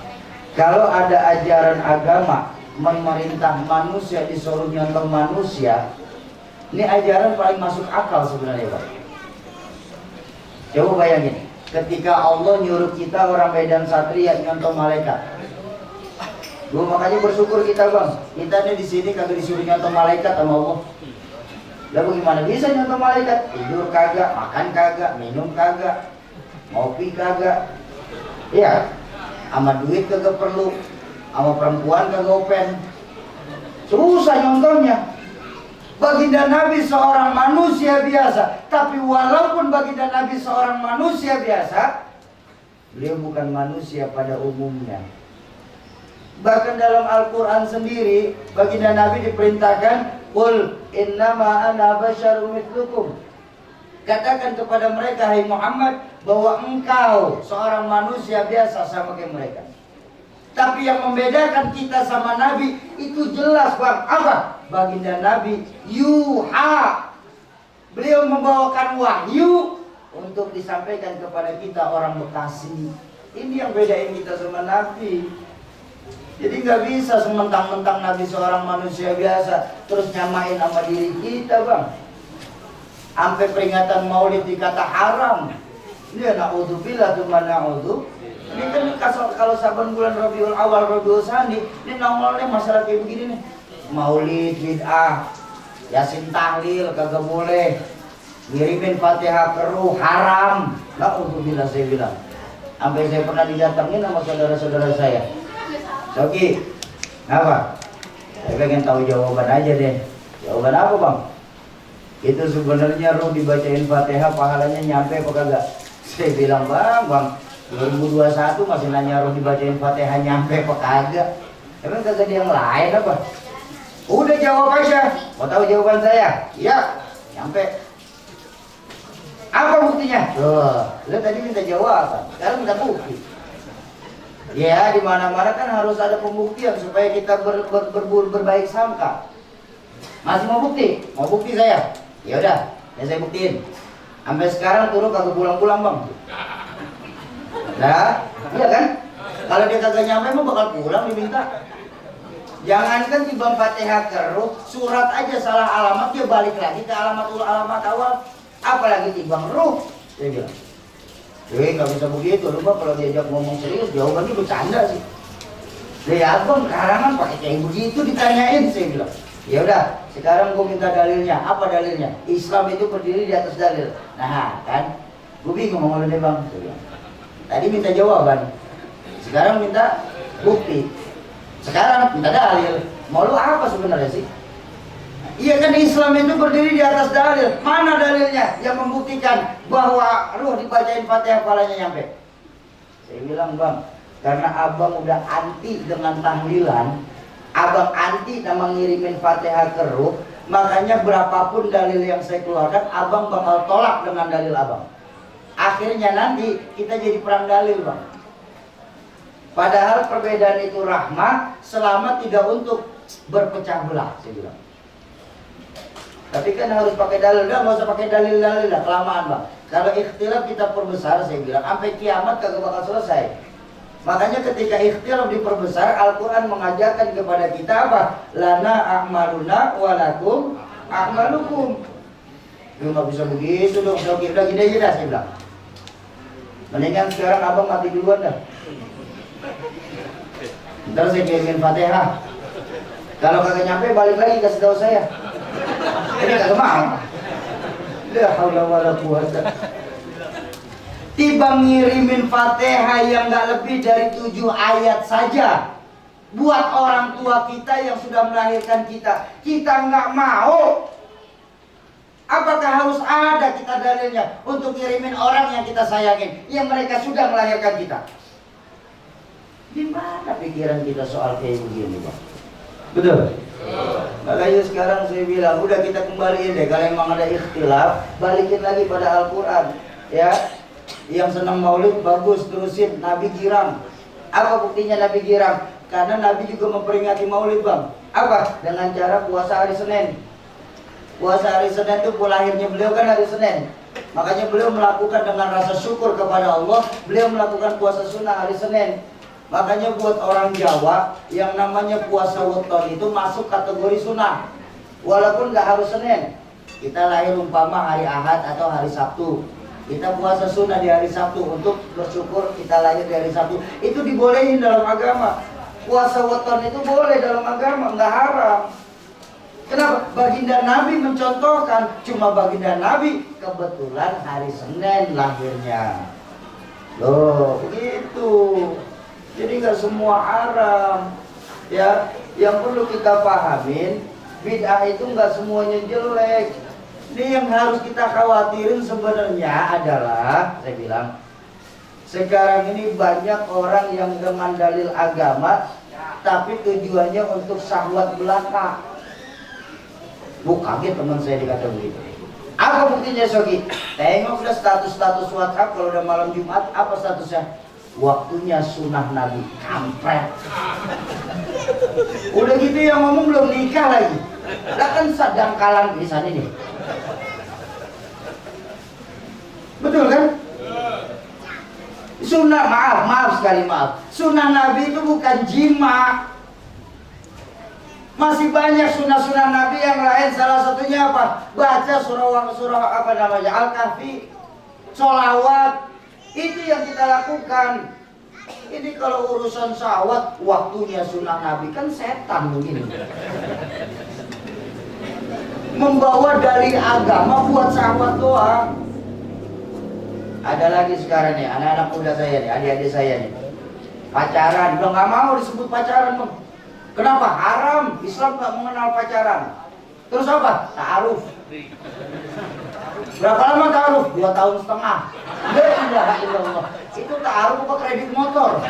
Kalau ada ajaran agama memerintah manusia disuruh nyontoh manusia, ini ajaran paling masuk akal sebenarnya, Pak. Coba bayangin, ketika Allah nyuruh kita orang Medan Satria nyontoh malaikat. Gue makanya bersyukur kita, Bang. Kita nih di sini kagak disuruh nyontoh malaikat sama Allah. Lalu gimana bisa nyontoh malaikat? Tidur kagak, makan kagak, minum kagak, ngopi kagak. Iya, sama duit kagak perlu, sama perempuan kagak open. Susah nyontohnya. Baginda Nabi seorang manusia biasa, tapi walaupun baginda Nabi seorang manusia biasa, beliau bukan manusia pada umumnya. Bahkan dalam Al-Quran sendiri, baginda Nabi diperintahkan, "Qul innama ana basyarum mithlukum." Katakan kepada mereka, hai Muhammad, bahwa engkau seorang manusia biasa sama kayak mereka. Tapi yang membedakan kita sama Nabi itu jelas, Bang. Apa? Baginda Nabi yuha. Beliau membawakan wahyu untuk disampaikan kepada kita orang Bekasi. Ini yang bedain kita sama Nabi. Jadi nggak bisa sementang-mentang Nabi seorang manusia biasa terus nyamain sama diri kita, Bang. Sampai peringatan Maulid dikata haram. Ini na'udzubillah tsumma na'udzu. Ini kan kalau saban bulan Rabiul Awal, Rabiul Tsani, ini nongolnya masalah kayak begini nih. Maulid bid'ah, Yasin tahlil kagak boleh, ngirimin Fatihah ke ruh haram. Na'udzubillah saya bilang. Sampai saya pernah didatengin sama saudara-saudara saya. Soki, apa? Saya pengen tahu jawaban aja deh. Jawaban apa, Bang? Itu sebenarnya ruh dibacain Fatihah pahalanya nyampe apa kagak? Saya bilang, Bang, 2021 masih nanya ruh dibacain Fatihah nyampe apa kagak? Emang kagak ada yang lain apa? Udah jawab aja. Mau tahu jawaban saya? Iya, nyampe. Apa buktinya? Lu tadi minta jawaban, sekarang minta bukti. Ya, di mana-mana kan harus ada pembuktian supaya kita berbaik sangka. Masih mau bukti? Mau bukti saya? Ya udah, ya saya buktiin. Sampai sekarang turun kagak pulang-pulang, Bang. Nah, iya kan? Kalau dia kagak nyampe mah bakal pulang diminta. Jangankan di bang Fatihah keruh, surat aja salah alamat dia balik lagi ke alamat awal. Apalagi timbang ruh, saya bilang. Nggak bisa begitu, lu Bang, kalau diajak ngomong serius jawabannya bercanda sih. Ya Bang, karangan pakai kayak begitu ditanyain, saya bilang. Ya udah, sekarang gue minta dalilnya. Apa dalilnya? Islam itu berdiri di atas dalil. Nah, kan? Gue bingung ngomong deh, Bang. Tadi minta jawaban, sekarang minta bukti. Sekarang minta dalil. Mau lu apa sebenarnya sih? Iya kan, Islam itu berdiri di atas dalil. Mana dalilnya yang membuktikan bahwa ruh dibacain Fatihah palanya nyampe? Saya bilang, Bang, karena abang udah anti dengan tahlilan, abang anti sama ngirimin Fatihah ke ruh, makanya berapapun dalil yang saya keluarkan, abang bakal tolak dengan dalil abang. Akhirnya nanti kita jadi perang dalil, Bang. Padahal perbedaan itu rahmah selama tidak untuk berpecah belah, saya bilang. Tapi kan harus pakai dalil, nggak usah pakai dalil-dalil lah, kelamaan, Bang. Kalau ikhtilaf kita perbesar, saya bilang, sampai kiamat kagak bakal selesai. Makanya ketika ikhtilaf diperbesar, Al-Quran mengajarkan kepada kita apa? Lana a'maluna walakum a'malukum. Lu nggak bisa begitu dong, udah gini aja dah, saya bilang. Mendingan sekarang abang mati duluan dah. Ntar saya kirimin Fatihah. Kalau kagak nyampe balik lagi kasih tahu saya. Ini kagak mau. La haula wala quwata. Tiba ngirimin Fatihah yang gak lebih dari 7 ayat saja. Buat orang tua kita yang sudah melahirkan kita, kita nggak mau. Apakah harus ada kita dalilnya untuk kirimin orang yang kita sayangin, yang mereka sudah melahirkan kita? Gimana pikiran kita soal kayak begini, Pak? Betul? Makanya sekarang saya bilang, udah kita kembaliin deh. Kalau memang ada ikhtilaf, balikin lagi pada Al-Quran. Ya, yang senang maulid bagus, terusin. Nabi girang. Apa buktinya Nabi girang? Karena Nabi juga memperingati maulid, Bang. Apa? Dengan cara puasa hari Senin. Puasa hari Senin itu lahirnya beliau kan hari Senin. Makanya beliau melakukan dengan rasa syukur kepada Allah. Beliau melakukan puasa sunnah hari Senin. Makanya buat orang Jawa yang namanya puasa weton itu masuk kategori sunnah. Walaupun gak harus Senin. Kita lahir umpama hari Ahad atau hari Sabtu, kita puasa sunnah di hari Sabtu untuk bersyukur kita lahir di hari Sabtu. Itu dibolehin dalam agama. Puasa weton itu boleh dalam agama, nggak haram. Kenapa? Baginda Nabi mencontohkan. Cuma baginda Nabi kebetulan hari Senin lahirnya. Loh, begitu. Jadi nggak semua haram. Ya, yang perlu kita pahamin, bid'ah itu nggak semuanya jelek. Ini yang harus kita khawatirin sebenarnya adalah, saya bilang, sekarang ini banyak orang yang dengan dalil agama, tapi tujuannya untuk syahwat belaka. Bu, kaget teman saya dikata begitu. Apa buktinya, Sogi? Tengok udah status-status WhatsApp kalau udah malam Jumat, apa statusnya? Waktunya sunnah Nabi. Kampret. Udah gitu yang ngomong belum nikah lagi. Lah kan sedang kalang di sana nih. Betul kan? Sunnah, maaf sekali, maaf. Sunnah Nabi itu bukan jima. Masih banyak sunnah-sunnah Nabi yang lain. Salah satunya apa? Baca surah apa namanya? Al-Kahfi, sholawat. Itu yang kita lakukan. Ini kalau urusan syahwat, waktunya sunnah Nabi, kan setan begini. Membawa dari agama buat syahwat doang. Ada lagi sekarang nih, anak-anak muda saya nih, adik-adik saya nih, pacaran, udah nggak mau disebut pacaran, Bang. Kenapa? Haram. Islam nggak mengenal pacaran. Terus apa? Ta'aruf. Berapa lama ta'aruf? 2 tahun setengah. La ilaha illallah. Itu ta'aruf apa kredit motor?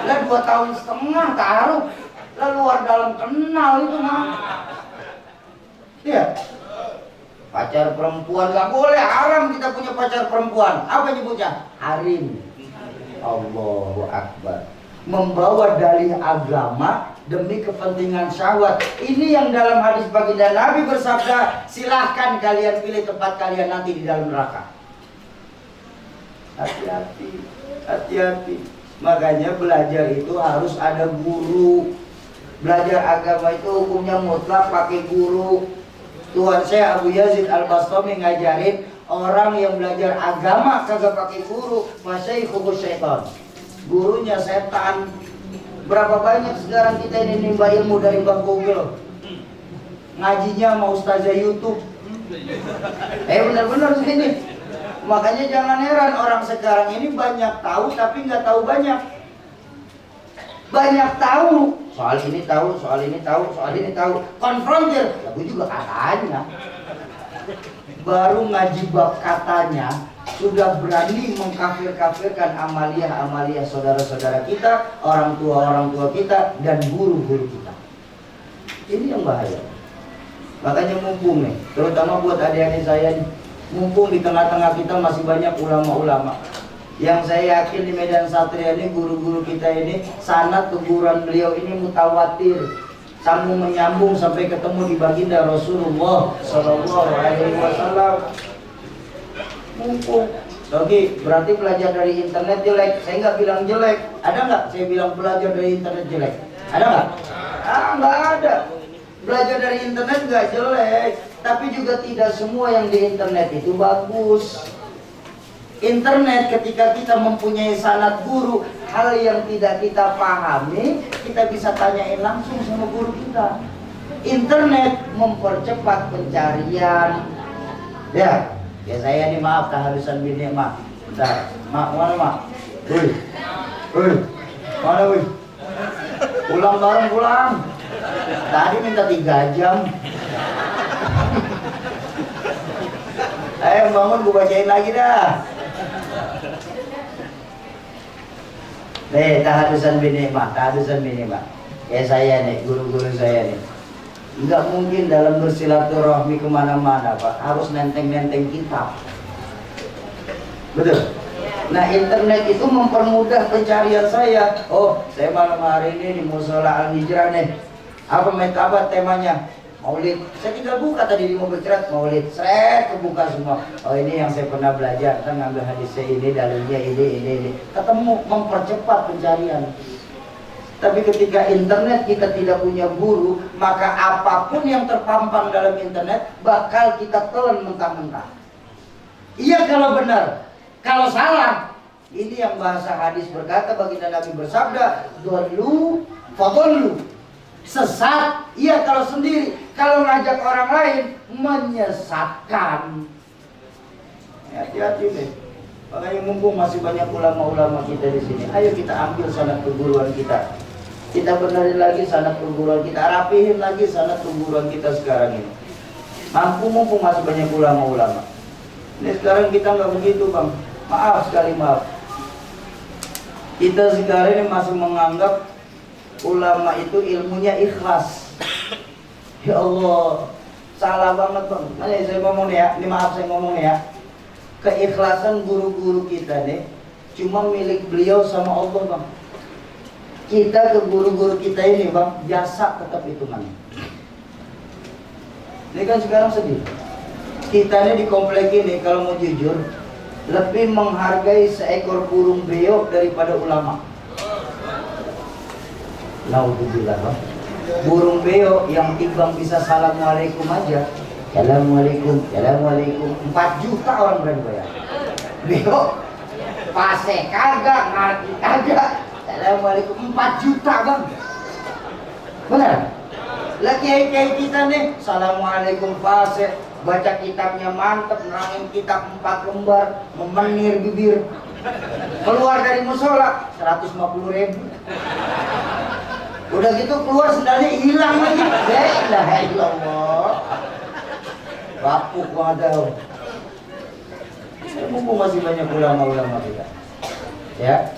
Lah 2 tahun setengah ta'aruf. Lah luar dalam kenal itu mah. Iya. Pacar perempuan gak boleh, haram kita punya pacar perempuan. Apa nyebutnya? Harim. Allahu Akbar. Membawa dalih agama demi kepentingan syahwat. Ini yang dalam hadis baginda Nabi bersabda, silahkan kalian pilih tempat kalian nanti di dalam neraka. Hati-hati, hati-hati. Makanya belajar itu harus ada guru. Belajar agama itu hukumnya mutlak pakai guru. Tuhan saya Abu Yazid Al-Bastami ngajarin orang yang belajar agama kagak pakai guru, masyaikhu syaitan. Gurunya setan. Berapa banyak sekarang kita ini nimba ilmu dari Bang Google. Ngajinya mau ustazah YouTube. Benar-benar ini. Makanya jangan heran orang sekarang ini banyak tahu tapi nggak tahu banyak. Banyak tahu, soal ini tahu, soal ini tahu, soal ini tahu. Konfrontir, ya gue juga katanya. Baru ngaji bab katanya, sudah berani mengkafir-kafirkan amalia-amalia saudara-saudara kita, orang tua kita, dan guru-guru kita. Ini yang bahaya. Makanya mumpung nih, terutama buat adik-adik saya nih, mumpung di tengah-tengah kita masih banyak ulama-ulama. Yang saya yakin di Medan Satria ini, guru-guru kita ini, sanad teguran beliau ini mutawatir, sambung menyambung sampai ketemu di baginda Rasulullah Sallallahu Alaihi Wasallam. Mumpung. Oke, berarti belajar dari internet jelek? Saya nggak bilang jelek. Ada nggak? Saya bilang belajar dari internet jelek. Ada nggak? Nggak ada. Belajar dari internet nggak jelek, tapi juga tidak semua yang di internet itu bagus. Internet ketika kita mempunyai sanad guru, hal yang tidak kita pahami, kita bisa tanyain langsung sama guru kita. Internet mempercepat pencarian. Ya saya nih maaf kehabisan bini mak. Bentar, mak mana mak? Wih, mana wih? Pulang bareng pulang. Tadi minta 3 jam. Ayo bangun, gue bacain lagi dah. Nih, tahadusan binikmah. Ya saya nih, guru-guru saya nih. Nggak mungkin dalam bersilaturahmi kemana-mana Pak, harus nenteng-nenteng kitab. Betul? Nah, internet itu mempermudah pencarian saya. Oh, saya malam hari ini di Musola Al-Hijrah nih. Apa temanya? Maulid. Saya tinggal buka tadi di mobil cerat Maulid. Seret kebuka semua. Oh, ini yang saya pernah belajar. Kita ngambil hadisnya ini, dalilnya ini. Ketemu, mempercepat pencarian. Tapi ketika internet kita tidak punya guru, maka apapun yang terpampang dalam internet bakal kita telan mentah-mentah. Iya kalau benar. Kalau salah, ini yang bahasa hadis berkata, baginda Nabi bersabda, dolu, fadolu. Sesat, iya kalau sendiri. Kalau ngajak orang lain, menyesatkan. Hati-hati deh. Makanya mumpung masih banyak ulama-ulama kita di sini, ayo kita ambil sanad perguruan kita. Kita benerin lagi sanad perguruan kita, rapihin lagi sanad perguruan kita sekarang ini. Mumpung masih banyak ulama-ulama. Ini sekarang kita nggak begitu bang. Maaf sekali, maaf. Kita sekarang ini masih menganggap ulama itu ilmunya ikhlas. Ya Allah, salah banget bang. Nah, saya ngomong ya, ini maaf saya ngomong ya. Keikhlasan guru-guru kita nih cuma milik beliau sama Allah bang. Kita ke guru-guru kita ini bang, jasa tetap hitungannya. Ini kan sekarang sedih. Kita ini di komplek ini kalau mau jujur lebih menghargai seekor burung beo daripada ulama. Naudzubillah bang. Burung beo yang timbang bisa assalamualaikum aja. Assalamualaikum, assalamualaikum. 4 juta orang berani bayar. Beo pase kagak, ngerti kagak. Assalamualaikum 4 juta bang. Benar? Lagi kayak kita nih, assalamualaikum fase, baca kitabnya mantep, nerangin kitab 4 lembar, memenir bibir. Keluar dari musola 150.000. Udah gitu keluar sendalnya hilang lagi. La ilaha illallah. Rapuk wadah. Mumpung masih banyak ulama-ulama kita. Ya.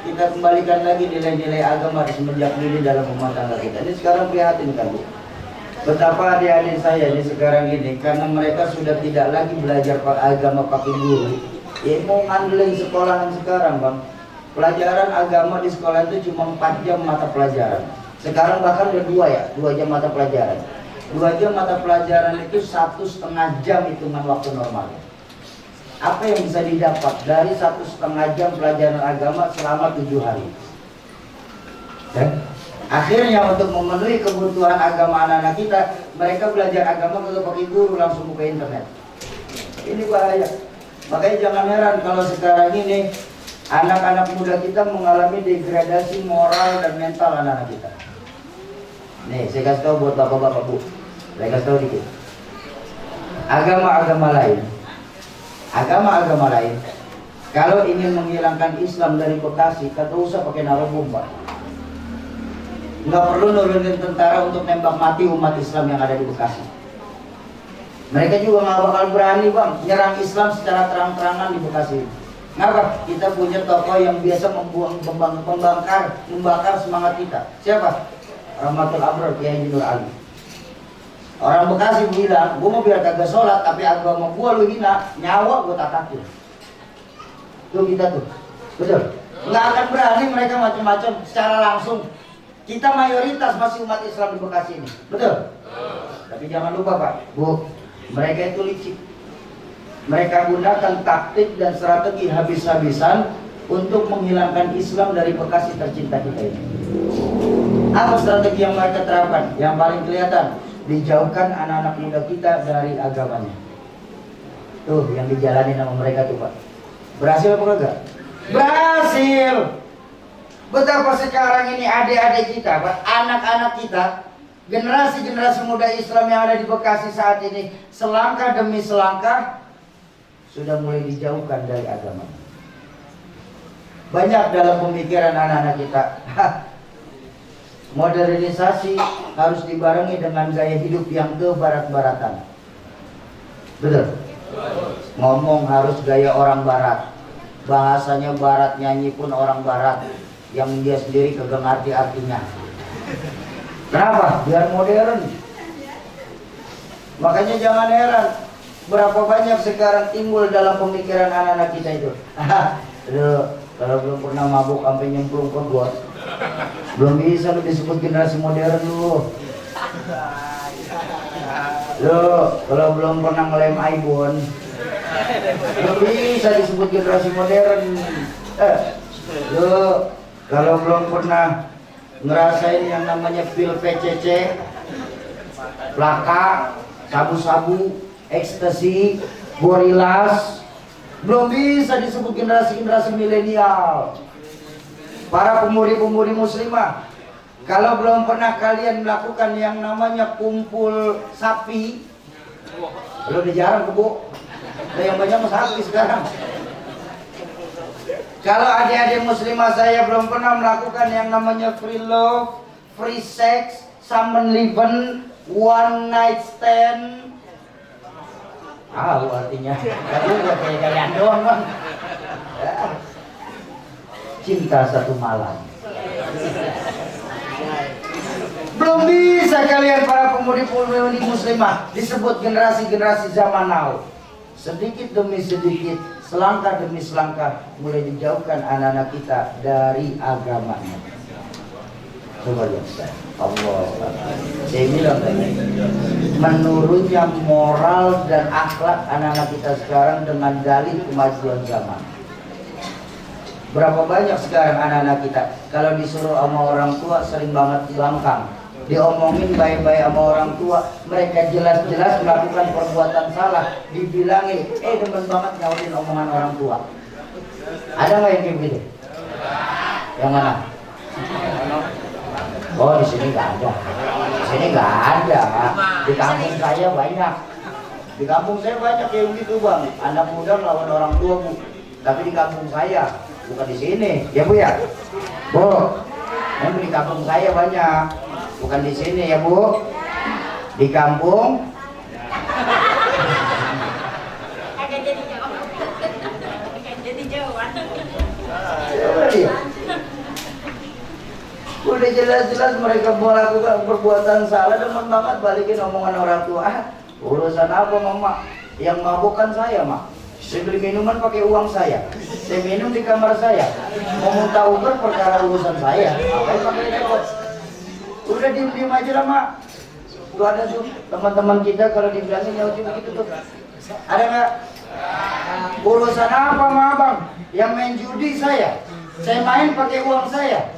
Kita kembalikan lagi nilai-nilai agama semenjak dini dalam rumah tangga kita. Ini sekarang prihatin kan Bu. Betapa adik-adik saya ini sekarang ini, karena mereka sudah tidak lagi belajar agama pakai guru. Ya mau ngandelin sekolahan sekarang bang. Pelajaran agama di sekolah itu cuma 4 jam mata pelajaran. Sekarang bahkan udah 2 jam mata pelajaran. 2 jam mata pelajaran itu 1,5 jam hitungan waktu normalnya. Apa yang bisa didapat dari 1,5 jam pelajaran agama selama 7 hari? Dan akhirnya untuk memenuhi kebutuhan agama anak-anak kita, mereka belajar agama kalau pakai guru, langsung buka internet. Ini bahaya. Makanya jangan heran kalau sekarang ini anak-anak muda kita mengalami degradasi moral dan mental anak-anak kita. Nih, saya kasih tahu buat bapak-bapak Bu. Saya kasih tahu dikit. Agama-agama lain, kalau ingin menghilangkan Islam dari Bekasi, kata usah pakai naruh bom Pak. Nggak perlu nurunin tentara untuk nembak mati umat Islam yang ada di Bekasi. Mereka juga nggak bakal berani bang nyerang Islam secara terang-terangan di Bekasi. Kenapa? Kita punya tokoh yang biasa membakar semangat kita. Siapa? Rahmatul Abrar Kiai Nur Ali. Orang Bekasi bilang, gue mau biar kagak sholat, tapi agama gue lu hina, nyawa gue tatakin. Tuh kita tuh, betul. Nggak akan berani mereka macam-macam secara langsung. Kita mayoritas masih umat Islam di Bekasi ini, betul. Tapi jangan lupa Pak, Bu, mereka itu licik. Mereka gunakan taktik dan strategi habis-habisan untuk menghilangkan Islam dari Bekasi tercinta kita ini. Apa strategi yang mereka terapkan? Yang paling kelihatan, dijauhkan anak-anak muda kita dari agamanya. Tuh yang dijalani sama mereka tuh Pak. Berhasil apa enggak? Berhasil. Betapa sekarang ini adik-adik kita, Pak, anak-anak kita, generasi-generasi muda Islam yang ada di Bekasi saat ini, selangkah demi selangkah sudah mulai dijauhkan dari agama. Banyak dalam pemikiran anak-anak kita, Modernisasi harus dibarengi dengan gaya hidup yang ke barat-baratan. Betul? Ngomong harus gaya orang barat. Bahasanya barat, nyanyi pun orang barat. Yang dia sendiri kagak ngerti artinya. Kenapa? Biar modern. Makanya jangan heran berapa banyak sekarang timbul dalam pemikiran anak-anak kita itu. Loh, kalau belum pernah mabuk sampai nyemplung ke got, belum bisa lu disebut generasi modern lu. Loh, kalau belum pernah ngelem iPhone, belum bisa disebut generasi modern. Loh, kalau belum pernah ngerasain yang namanya pil PCC, plaka, sabu-sabu, ekstasi, gorilas, belum bisa disebut generasi milenial. Para pemuri-pemuri muslimah, kalau belum pernah kalian melakukan yang namanya kumpul sapi, lo udah jarang kebo, yang banyak mas sapi sekarang. Kalau adik-adik muslimah saya belum pernah melakukan yang namanya free love, free sex, summon living, one night stand. Artinya tapi udah kayak doang bang. Cinta satu malam. Belum bisa kalian para pemudi-pemudi muslimah disebut generasi zaman now. Sedikit demi sedikit, selangkah demi selangkah mulai dijauhkan anak-anak kita dari agamanya. Coba lihat Allah. Saya bilang tadi, menurunnya moral dan akhlak anak-anak kita sekarang dengan dalih kemajuan zaman. Berapa banyak sekarang anak-anak kita kalau disuruh sama orang tua sering banget dilangkang, diomongin baik-baik sama orang tua, mereka jelas-jelas melakukan perbuatan salah, dibilangin, demen banget nyautin omongan orang tua. Ada nggak yang kayak gitu? Yang mana? Oh, di sini nggak ada. Di sini nggak ada. Di kampung saya banyak. Di kampung saya banyak yang gitu bang. Anak muda melawan orang tua bu. Tapi di kampung saya, bukan di sini, ya bu ya. Bu, memang di kampung saya banyak. Bukan di sini ya bu. Di kampung. Agak jadi jauh. Agak jadi jauhan. Udah jelas-jelas mereka melakukan perbuatan salah, demen banget balikin omongan orang tua. Urusan apa mama? Yang mabuk kan saya mak. Saya beli minuman pakai uang saya. Saya minum di kamar saya. Mau minta Uber perkara urusan saya. Apa yang pakai repot? Udah diem aja lah mak. Tuh ada tuh teman-teman kita kalau dibilangin nyautin begitu tuh. Ada nggak? Urusan apa ma bang? Yang main judi saya. Saya main pakai uang saya.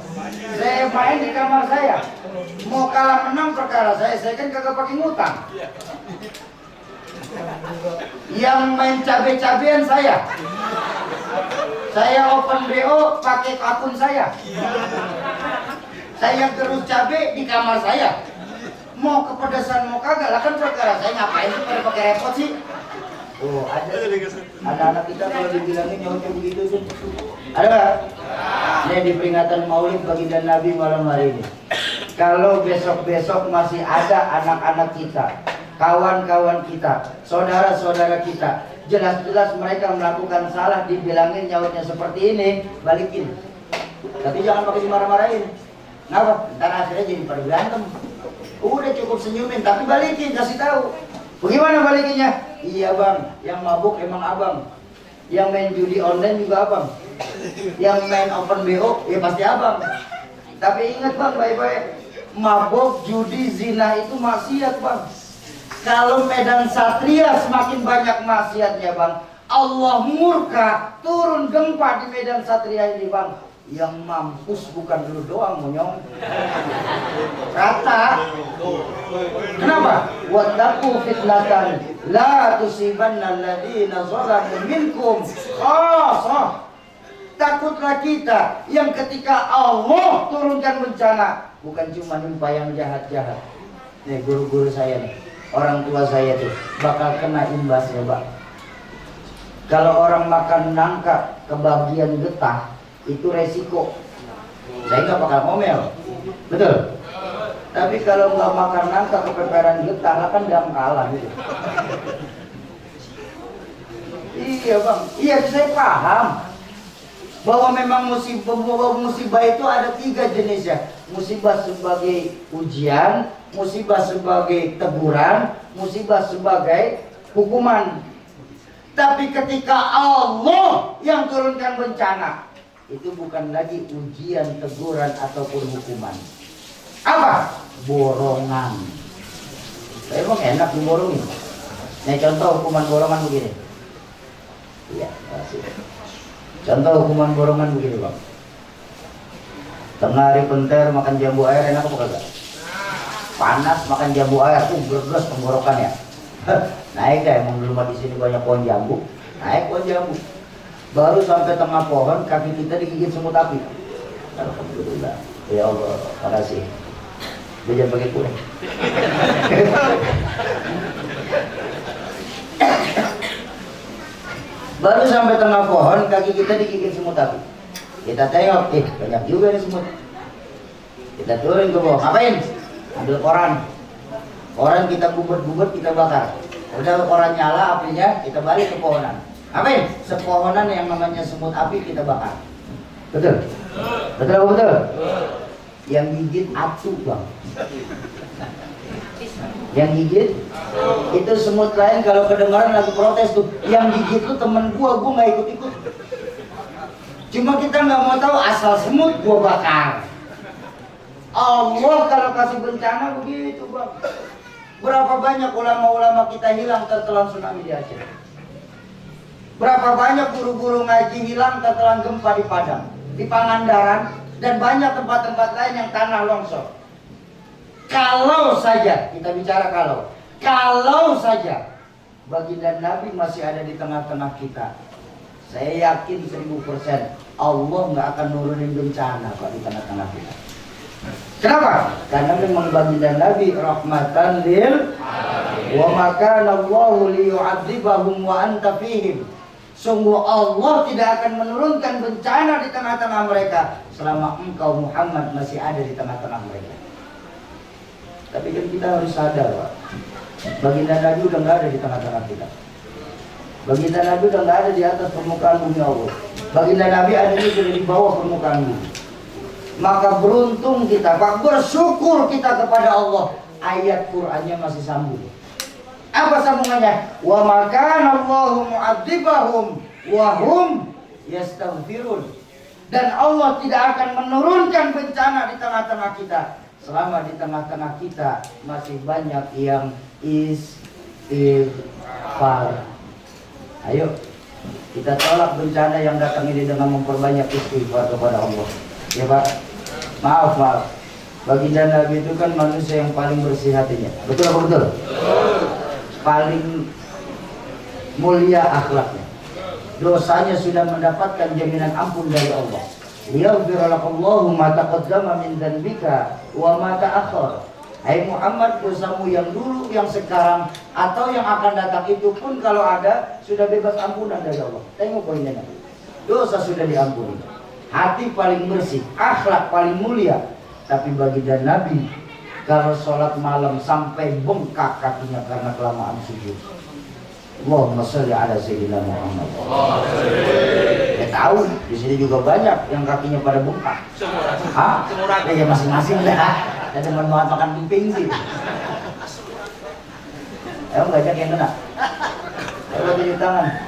Saya main di kamar saya. Mau kalah menang perkara saya kan kagak pakai ngutang. Yang main cabe-cabean saya. Saya open BO pakai akun saya. Saya gerus cabe di kamar saya. Mau kepedesan mau kagak lah kan perkara saya, ngapain sih pada pakai repot sih? Oh ada anak-anak kita kalau dibilangin nyautin begitu tuh. Ada nggak? Ini di peringatan Maulid baginda Nabi malam hari ini. Kalau besok-besok masih ada anak-anak kita, kawan-kawan kita, saudara-saudara kita, jelas-jelas mereka melakukan salah, dibilangin nyautnya seperti ini, balikin. Tapi jangan pakai dimarah-marahin. Kenapa? Ntar akhirnya jadi pada berantem. Udah cukup senyumin, tapi balikin, kasih tahu. Bagaimana balikinnya? Iya bang, yang mabuk emang abang. Yang main judi online juga abang. Yang main open BO ya pasti abang. Tapi ingat bang baik-baik, mabuk, judi, zina itu maksiat bang. Kalau Medan Satria semakin banyak maksiatnya bang, Allah murka, turun gempa di Medan Satria ini bang. Yang mampus bukan lu doang monyong. Rata. Kenapa? Wattaqu fitnatan la tusibanna alladziina zalamu minkum khassah. Takutlah kita yang ketika Allah turunkan bencana bukan cuma nimpa yang jahat-jahat. Nih guru-guru saya nih, orang tua saya tuh bakal kena imbasnya, Pak. Kalau orang makan nangka kebagian getah itu resiko. Saya nggak bakal ngomel, betul? Tapi kalau nggak makan nangka kepeperan getah lah kan gak kalah gitu. Iya bang, iya saya paham bahwa memang musibah itu ada 3 jenis ya. Musibah sebagai ujian, musibah sebagai teguran, musibah sebagai hukuman. Tapi ketika Allah yang turunkan bencana, itu bukan lagi ujian, teguran ataupun hukuman. Apa? Borongan. Saya emang enak diborongin. Nah contoh hukuman borongan begini. Iya, kasih. Contoh hukuman borongan begini bang. Tengah hari penter makan jambu air enak apa kagak? Panas makan jambu air tuh bergelas tenggorokan ya. Naik deh, emang di rumah di sini banyak pohon jambu. Naik pohon jambu. Baru sampai tengah pohon kaki kita digigit semut api. Alhamdulillah. Ya Allah, makasih. Dia jangan pakai kue. Baru sampai tengah pohon kaki kita digigit semut api. Kita tengok, banyak juga nih semut. Kita turun ke bawah, ngapain? Ambil koran. Koran kita bubet-bubet, kita bakar. Udah koran nyala apinya, kita balik ke pohonan. Ngapain? Sepohonan yang namanya semut api kita bakar. Betul? Betul apa betul? Yang gigit atu bang. Yang gigit itu semut lain kalau kedengaran lagi protes tuh. Yang gigit tuh temen gua nggak ikut-ikut. Cuma kita nggak mau tahu asal semut gua bakar. Allah kalau kasih bencana begitu bang. Berapa banyak ulama-ulama kita hilang tertelan tsunami di Aceh. Berapa banyak guru-guru ngaji hilang tertelan gempa di Padang, di Pangandaran, dan banyak tempat-tempat lain yang tanah longsor. Kalau saja, kita bicara kalau saja baginda Nabi masih ada di tengah-tengah kita, saya yakin 1000% Allah nggak akan nurunin bencana Pak di tengah-tengah kita. Kenapa? Karena memang baginda Nabi rahmatan lil wa makana Allahu liyu'adzibahum wa anta fihim. Sungguh Allah tidak akan menurunkan bencana di tengah-tengah mereka selama engkau Muhammad masih ada di tengah-tengah mereka. Tapi kan kita harus sadar Pak, baginda Nabi udah nggak ada di tengah-tengah kita. Baginda Nabi udah nggak ada di atas permukaan bumi Allah. Baginda Nabi adanya sudah di bawah permukaan bumi. Maka beruntung kita Pak, bersyukur kita kepada Allah. Ayat Qur'annya masih sambung. Apa sambungannya? Wa makana Allahu mu'adzibahum wa hum yastaghfirun. Dan Allah tidak akan menurunkan bencana di tengah-tengah kita selama di tengah-tengah kita masih banyak yang istighfar. Ayo kita tolak bencana yang datang ini dengan memperbanyak istighfar kepada Allah. Ya Pak. Maaf. Baginda Nabi itu kan manusia yang paling bersih hatinya. Betul apa betul? Paling mulia akhlaknya. Dosanya sudah mendapatkan jaminan ampun dari Allah. Yaghfirullahu ma taqaddama min dzanbika wa ma ta'akhkhar. Hai Muhammad, dosamu yang dulu, yang sekarang, atau yang akan datang itu pun kalau ada sudah bebas ampunan dari Allah. Tengok poinnya Nabi. Dosa sudah diampuni. Hati paling bersih, akhlak paling mulia. Tapi baginda Nabi kalau sholat malam sampai bengkak kakinya karena kelamaan sujud. Allahumma sholli ala sayyidina Muhammad. Ya tahu, di sini juga banyak yang kakinya pada bengkak. Hah? Ya masing-masing dah. Ada teman banget makan pimping sih. Ayo ngajak yang kena. Ayo tunjuk tangan.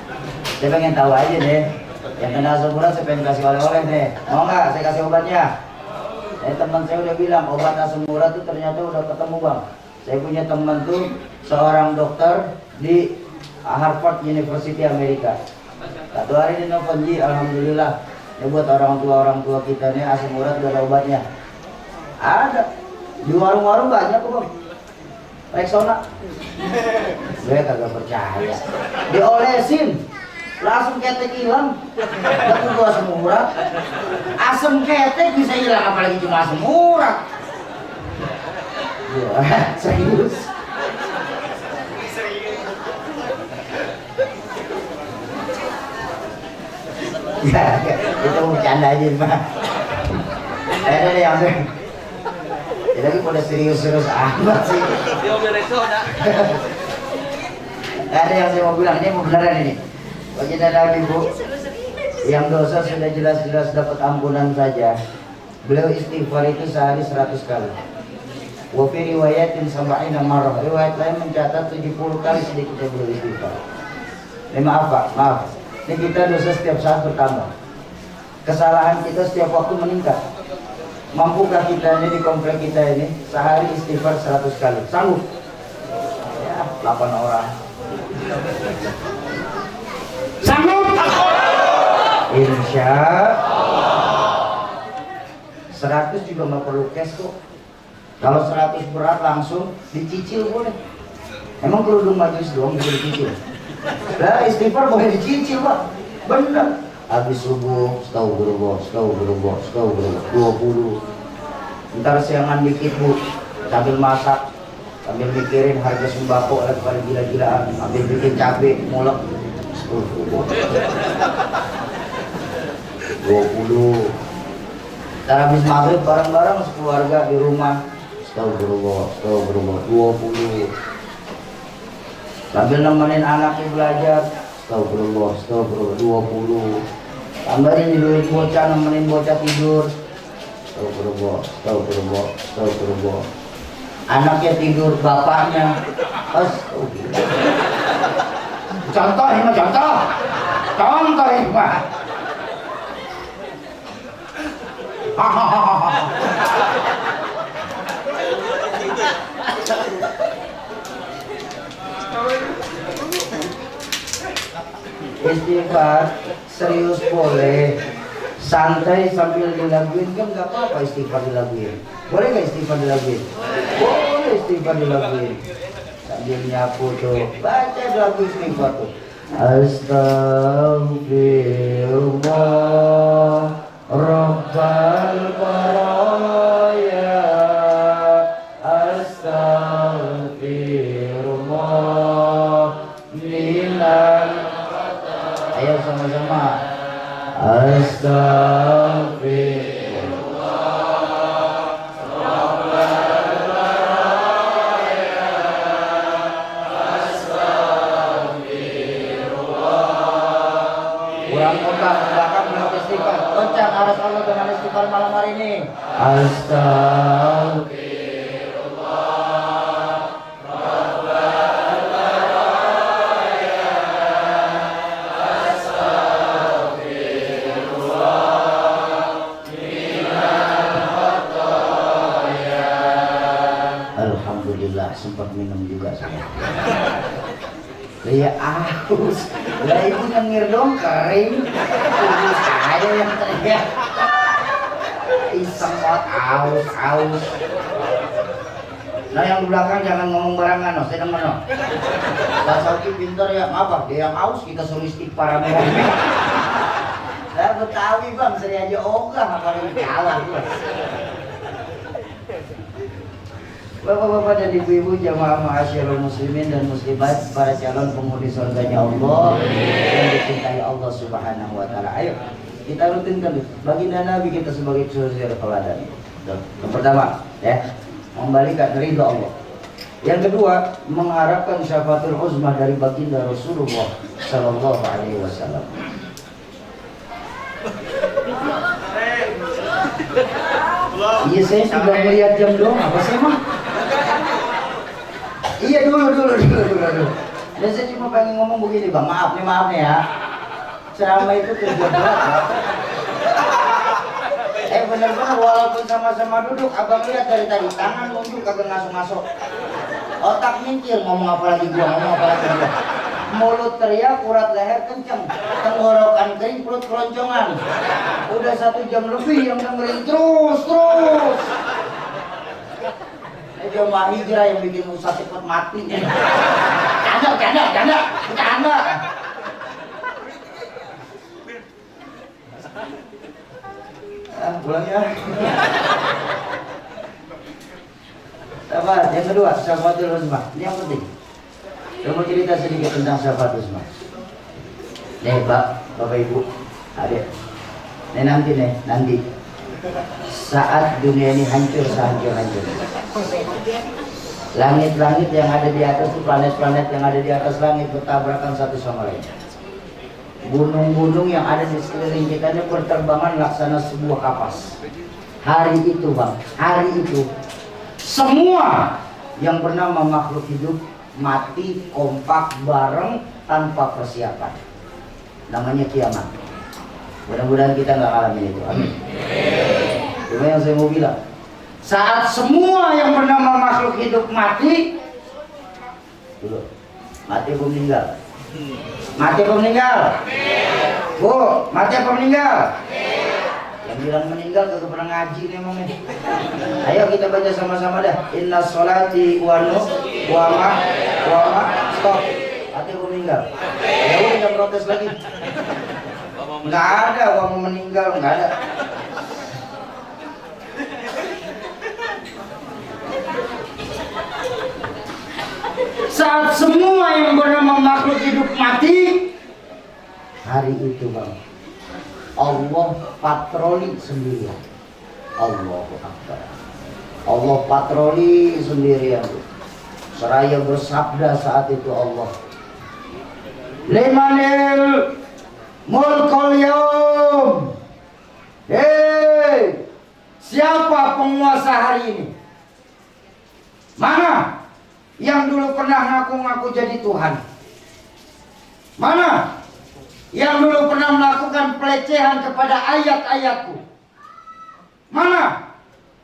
Saya pengen tahu aja deh. Yang kena asam urat saya pengen kasih oleh-oleh deh. Mau nggak saya kasih obatnya? Teman saya udah bilang obat asam urat itu ternyata udah ketemu bang. Saya punya teman tuh seorang dokter di Harvard University Amerika. Satu hari dia nelfon, Ji, alhamdulillah. Ya buat orang tua kita nih asam urat udah ada obatnya. Ada. Di warung-warung banyak kok bang. Rexona. Gue kagak percaya. Diolesin. Langsung ketek hilang. Gak perlu asam urat. Asam ketek bisa hilang apalagi cuma asam urat. Ya, serius. Ya, itu bercanda aja mah. Ada yang Ya lagi pada serius-serius amat sih. Dia mau nak. Ada yang saya mau bilang, ini mau beneran ini. Baginda Nabi Bu, yang dosa sudah jelas-jelas dapat ampunan saja. Beliau istighfar itu sehari 100 kali. Wa fi riwayatin sab'ina marrah. Riwayat lain mencatat 70 kali sedikitnya beliau istighfar. Ini maaf Pak, maaf. Ini kita dosa setiap saat bertambah. Kesalahan kita setiap waktu meningkat. Mampukah kita ini di komplek kita ini sehari istighfar 100 kali? Sanggup? Ya, 8 orang. Sanggup? Insya Allah. 100 juga nggak perlu cash kok. Kalau 100 berat langsung dicicil boleh. Emang kerudung majlis doang bisa dicicil? Lah istighfar boleh dicicil Pak. Bener. Habis subuh, astagfirullah, 20. Ntar siangan dikit Bu, sambil masak, sambil mikirin harga sembako lagi pada gila-gilaan, sambil bikin cabai, mulek, 20. Ntar habis maghrib bareng-bareng sekeluarga di rumah, astagfirullah, 20. Sambil nemenin anaknya belajar, astagfirullah, 20. Tambahin duit bocah, nemenin bocah tidur, astagfirullah. Anaknya tidur, bapaknya, astagfirullah. Contoh ini mah, contoh ini mah. Istighfar serius boleh, santai sambil dilaguin kan nggak apa-apa istighfar dilaguin. Boleh nggak istighfar dilaguin? Boleh istighfar dilaguin. Sambil nyapu tuh, baca lagu istighfar tuh. Astagfirullah Rabbal baraya, astagfirullah minal. Ayo sama-sama. Astagfirullah Rabbal baraya, astagfirullah. Kurang kompak, belakang belum istighfar. Kencang aras Allah dengan istighfar malam hari ini. Astagfirullah. Sempat minum juga saya. Saya aus. Lah ibu nyengir dong kering. Ibu saya yang teriak. Iseng banget aus. Nah yang di belakang jangan ngomong barangan, saya demen no. Pak Sauki pintar ya, apa? Dia yang aus kita suruh istighfar rame. Saya Betawi bang, saya aja ogah apalagi kalah gue. Bapak-bapak dan ibu-ibu jamaah ma'asyiral muslimin dan muslimat, para calon penghuni surganya Allah yang dicintai Allah Subhanahu wa taala. Ayo kita rutinkan baginda Nabi kita sebagai suri teladan. Yang pertama ya, membalikan ridha Allah. Yang kedua, mengharapkan syafaatul uzmah dari baginda Rasulullah sallallahu alaihi wasallam. Iya saya sudah melihat jam doang, apa sih mah? Iya dulu. Dan saya cuma pengen ngomong begini bang, maaf nih ya. Ceramah itu kerja berat. Bener-bener walaupun sama-sama duduk, abang lihat dari tadi tangan nunjuk kagak ngasuh-ngasuh. Otak mikir ngomong apa lagi gua. Mulut teriak, urat leher kenceng, tenggorokan kering, perut keloncongan. Udah 1 jam lebih yang dengerin terus. Jemaah hijrah yang bikin usaha cepat mati. Canda. Pulang ya. Apa? Yang kedua, syafaatul uzmah. Ini yang penting. Saya mau cerita sedikit tentang syafaatul uzmah. Nih Pak, Bapak Ibu, Adik. Nanti. saat dunia ini hancur sehancur-hancur. Langit-langit yang ada di atas itu, planet-planet yang ada di atas langit bertabrakan satu sama lain. Gunung-gunung yang ada di sekeliling kita ini berterbangan laksana sebuah kapas. Hari itu bang, hari itu semua yang bernama makhluk hidup mati kompak bareng tanpa persiapan. Namanya kiamat. Mudah-mudahan kita nggak ngalamin itu. Amin. Cuma yang saya mau bilang, saat semua yang bernama makhluk hidup mati, dulu mati apa meninggal? Mati apa meninggal? Bu, mati apa meninggal? Yang bilang meninggal kagak pernah ngaji nih emangnya. Ayo kita baca sama-sama dah. Inna sholati wa ma stop. Mati apa meninggal? Ya udah jangan protes lagi. Nggak ada uang meninggal, nggak ada. Saat semua yang bernama makhluk hidup mati, hari itu bang, Allah patroli sendirian. Allahu Akbar. Allah patroli sendirian. Seraya bersabda saat itu Allah, Limanil mulkul yaum. Hei, siapa penguasa hari ini? Mana yang dulu pernah ngaku-ngaku jadi Tuhan? Mana yang dulu pernah melakukan pelecehan kepada ayat-ayatku? Mana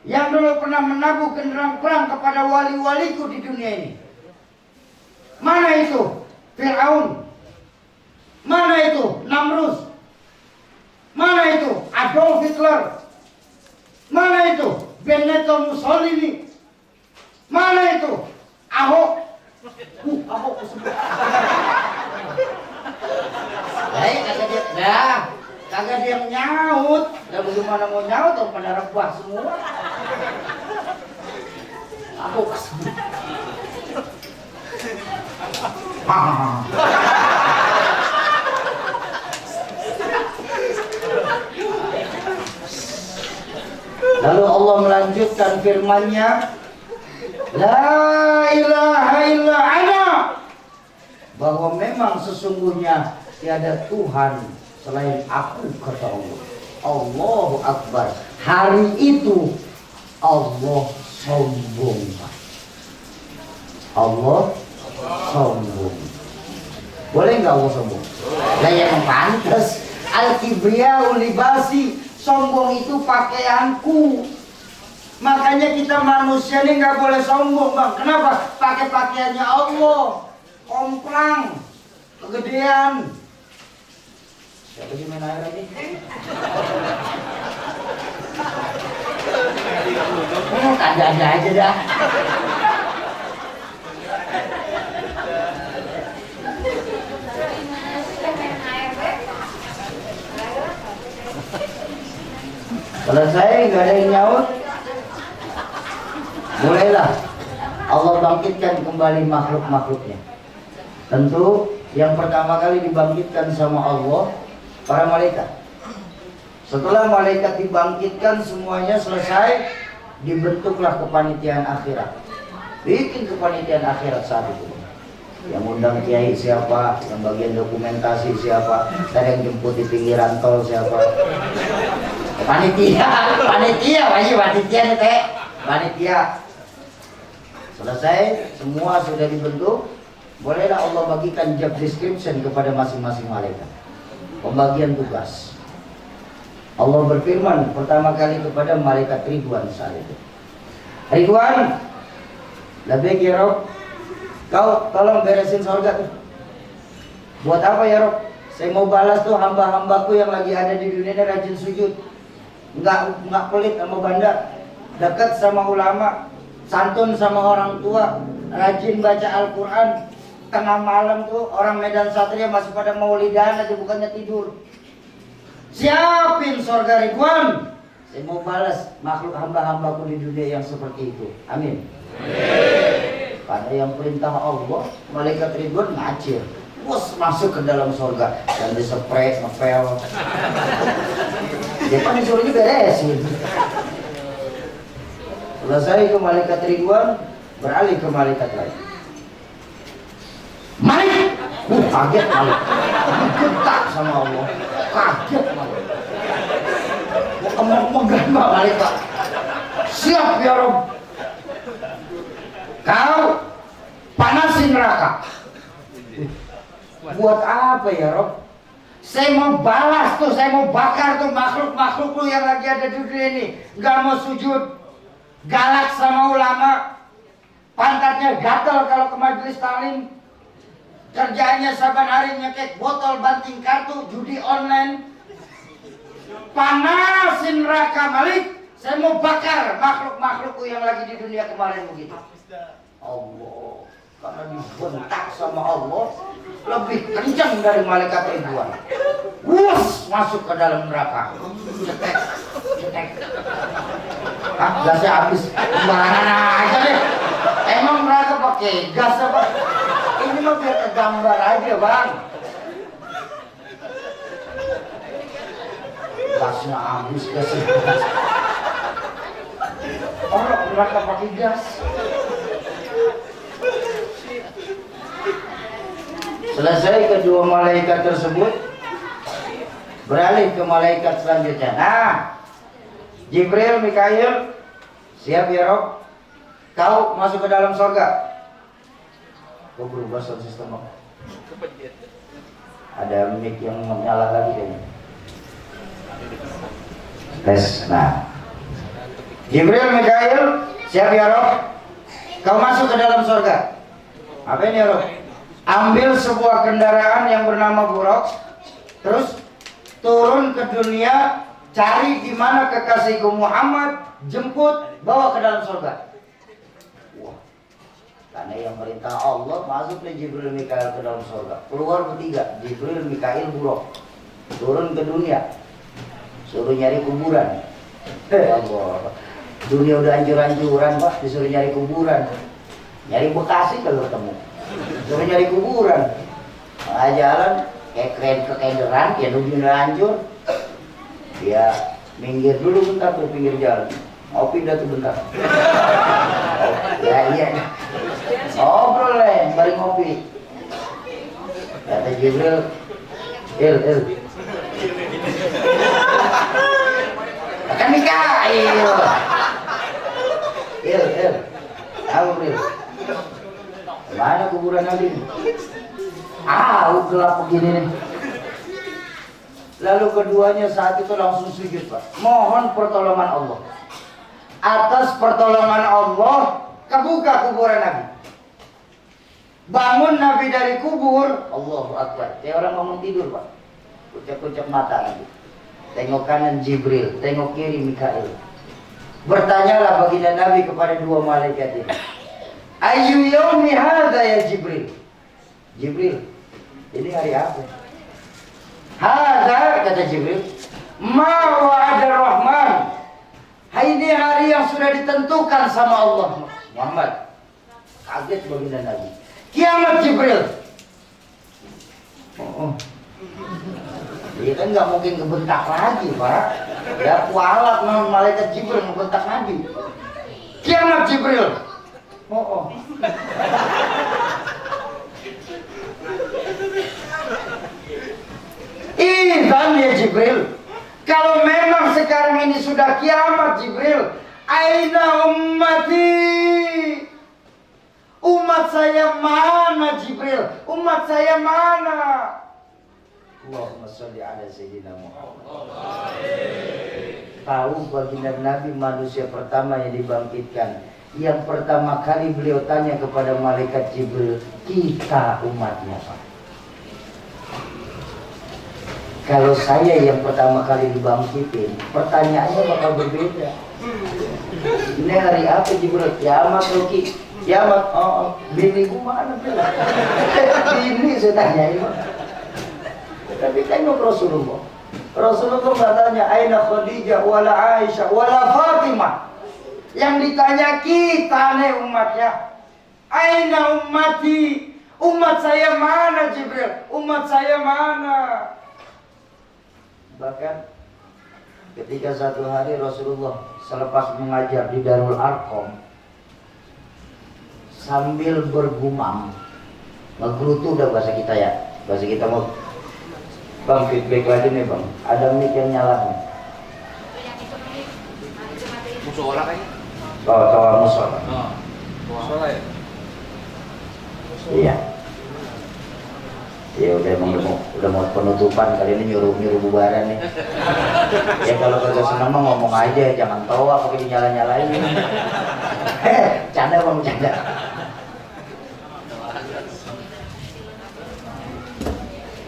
yang dulu pernah menabuh genderang perang kepada wali-waliku di dunia ini? Mana itu Fir'aun? Mana itu Namrus? Mana itu Adolf Hitler? Mana itu Benito Mussolini? Mana itu Ahok? Ahok tersebut. Baik, kagak dia, dah, kagak dia nyaut. Dah bagaimana mau nyaut? Atau pada rebah semua. Ahok tersebut. Lalu Allah melanjutkan firman-Nya, La ilaha illa ana, bahwa memang sesungguhnya tiada Tuhan selain aku, kata Allah. Allahu Akbar. Hari itu Allah sombong. Allah sombong. Boleh nggak Allah sombong? Lah yang pantas. Al-kibriya ulibasi, sombong itu pakaianku. Makanya kita manusia ini nggak boleh sombong bang. Kenapa? Pakai pakaiannya Allah. Komplang, kegedean. Siapa sih main air lagi? Ada aja dah. Selesai, nggak ada yang nyaut. Mulailah Allah bangkitkan kembali makhluk-makhluknya. Tentu yang pertama kali dibangkitkan sama Allah para malaikat. Setelah malaikat dibangkitkan semuanya selesai, dibentuklah kepanitiaan akhirat. Bikin kepanitiaan akhirat saat itu. Yang undang kiai siapa, yang bagian dokumentasi siapa, tadi yang jemput di pinggiran tol siapa. Panitia, wajib panitia nih teh, panitia. Selesai, semua sudah dibentuk. Bolehlah Allah bagikan job description kepada masing-masing malaikat. Pembagian tugas. Allah berfirman pertama kali kepada malaikat Ridwan saat itu. Ridwan, labbaik ya Rob, kau tolong beresin surga tuh. Buat apa ya Rob? Saya mau balas tuh hamba-hambaku yang lagi ada di dunia ini rajin sujud, nggak pelit sama bandar, dekat sama ulama, santun sama orang tua, rajin baca Al-Quran. Tengah malam tuh orang Medan Satria masih pada maulidan aja, bukannya tidur. Siapin surga Ridwan. Saya mau balas makhluk hamba-hambaku di dunia yang seperti itu. Amin. Pada yang perintah Allah, malaikat Ridwan ngacir, bos masuk ke dalam surga dan disepray, ngepel. Dia kan disuruhnya beresin. Selesai ke malaikat Ridwan, beralih ke malaikat lain. Malik! Kaget Malik. Digentak sama Allah. Kaget Malik. Pegang Pak Malik Pak. Siap ya Rob. Kau panasin neraka. Buat apa ya Rob? Saya mau balas tuh, saya mau bakar tuh makhluk-makhluk lu yang lagi ada di dunia ini. Gak mau sujud, galak sama ulama, pantatnya gatal kalau ke majelis taklim, kerjaannya saban hari nyekek botol, banting kartu, judi online. Panasin neraka Malik, saya mau bakar makhluk-makhlukku yang lagi di dunia kemarin begitu. Allah, karena dibentak sama Allah lebih kencang dari malaikat Ridwan. Wus, masuk ke dalam neraka. Cetek, cetek. Ah, gasnya habis. Sembarangan aja deh. Emang neraka pakai gas apa? Ini mah biar kegambar aja bang. Gasnya habis, gasnya habis. Orang neraka pakai gas. Selesai kedua malaikat tersebut, beralih ke malaikat selanjutnya. Nah, Jibril, Mikail, siap ya Rob? Kau masuk ke dalam surga. Kau berubah sound system. Ada mic yang menyala lagi kayaknya. Tes. Nah, Jibril, Mikail, siap ya Rob? Kau masuk ke dalam surga. Apa ini ya Rob? Ambil sebuah kendaraan yang bernama Buraq, terus turun ke dunia, cari di mana kekasihku Muhammad, jemput, bawa ke dalam surga. Wah, karena yang perintah Allah, masuklah Jibril Mikail ke dalam surga. Keluar bertiga, Jibril Mikail Buraq, turun ke dunia, suruh nyari kuburan. Allah, dunia udah hancur-hancuran Pak, disuruh nyari kuburan, nyari Bekasi kalau ketemu. Suruh nyari kuburan, malah jalan kayak kekenderan, ya dunia hancur. Dia minggir dulu bentar ke pinggir jalan, mau pindah tuh bentar. Oh, ya iya, ngobrol lah, balik ngopi. Kata Jibril, il, akan nikah, il, tahu il. Mana kuburan Nabi? Gelap begini nih. Lalu keduanya saat itu langsung sujud Pak. Mohon pertolongan Allah. Atas pertolongan Allah, kebuka kuburan Nabi. Bangun Nabi dari kubur. Allahu Akbar. Kayak orang ngomong tidur Pak. Kucek-kucek mata Nabi. Tengok kanan Jibril, tengok kiri Mikail. Bertanyalah baginda Nabi kepada dua malaikat ini. Ayu yaumi hadza ya Jibril. Jibril, ini hari apa? Hadza, kata Jibril, ma wa'ada Rahman. Ini hari yang sudah ditentukan sama Allah. Muhammad, kaget baginda Nabi. Kiamat Jibril. Dia kan nggak mungkin kebentak lagi Pak. Ya kualat malaikat Jibril ngebentak Nabi. Kiamat Jibril. Izan ya Jibril. Kalau memang sekarang ini sudah kiamat Jibril, aina ummati? Umat saya mana Jibril? Umat saya mana? Allahumma sholli ala sayyidina Muhammad. Tahu baginda Nabi manusia pertama yang dibangkitkan. Yang pertama kali beliau tanya kepada malaikat Jibril, kita umatnya Pak. Kalau saya yang pertama kali dibangkitin, pertanyaannya bakal berbeda. Ini hari apa Jibril? Kiamat Roki. Kiamat, bini gua mana bilang? Bini saya tanyain Pak. Tapi tengok Rasulullah. Rasulullah nggak tanya aina Khadijah wala Aisyah wala Fatimah. Yang ditanya kita nih umatnya. Aina ummati? Umat saya mana Jibril? Umat saya mana? Bahkan Ketika satu hari Rasulullah selepas mengajar di Darul Arqam sambil bergumam, ngegerutu udah bahasa kita ya, bahasa kita mau. Bang, feedback lagi nih bang, ada mic yang nyala nih. Musola kayaknya. Tawa musola. Oh, musola ya. Iya. Ya udah mau penutupan, kali ini nyuruh bubaran nih. Ya kalau kagak seneng mah ngomong aja, jangan tawa pakai dinyala-nyalain. Canda bang, canda.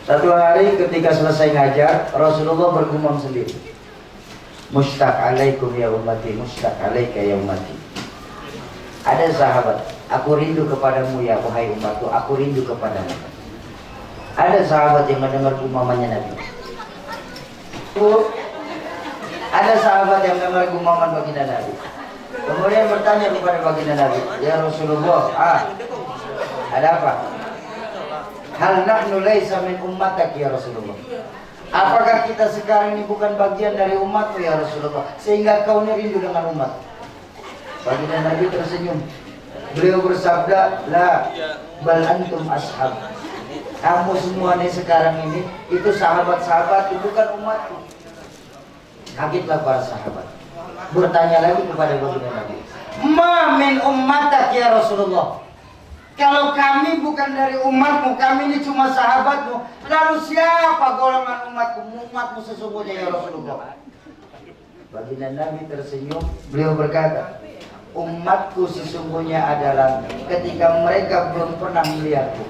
Satu hari ketika selesai ngajar, Rasulullah bergumam sendiri. Mustaq alaikum ya ummati, mustaq alaika ya ummati. Ada sahabat, aku rindu kepadamu ya wahai umatku, aku rindu kepadamu. Ada sahabat yang mendengar gumamannya Nabi. Ada sahabat yang mendengar gumaman baginda Nabi. Kemudian bertanya kepada baginda Nabi, ya Rasulullah, ada apa? Hal nahnu laisa min ummatak ya Rasulullah. Apakah kita sekarang ini bukan bagian dari umatmu ya Rasulullah, sehingga kau ini rindu dengan umat? Baginda Nabi tersenyum. Beliau bersabda, la bal antum ashab. Kamu semua nih sekarang ini itu sahabat-sahabat, itu bukan umatku. Kagetlah para sahabat. Bertanya lagi kepada baginda Nabi, ma min ummatak ya Rasulullah. Kalau kami bukan dari umatmu, kami ini cuma sahabatmu, lalu siapa golongan umatmu sesungguhnya ya Rasulullah? Baginda Nabi tersenyum, beliau berkata, umatku sesungguhnya adalah ketika mereka belum pernah melihatku,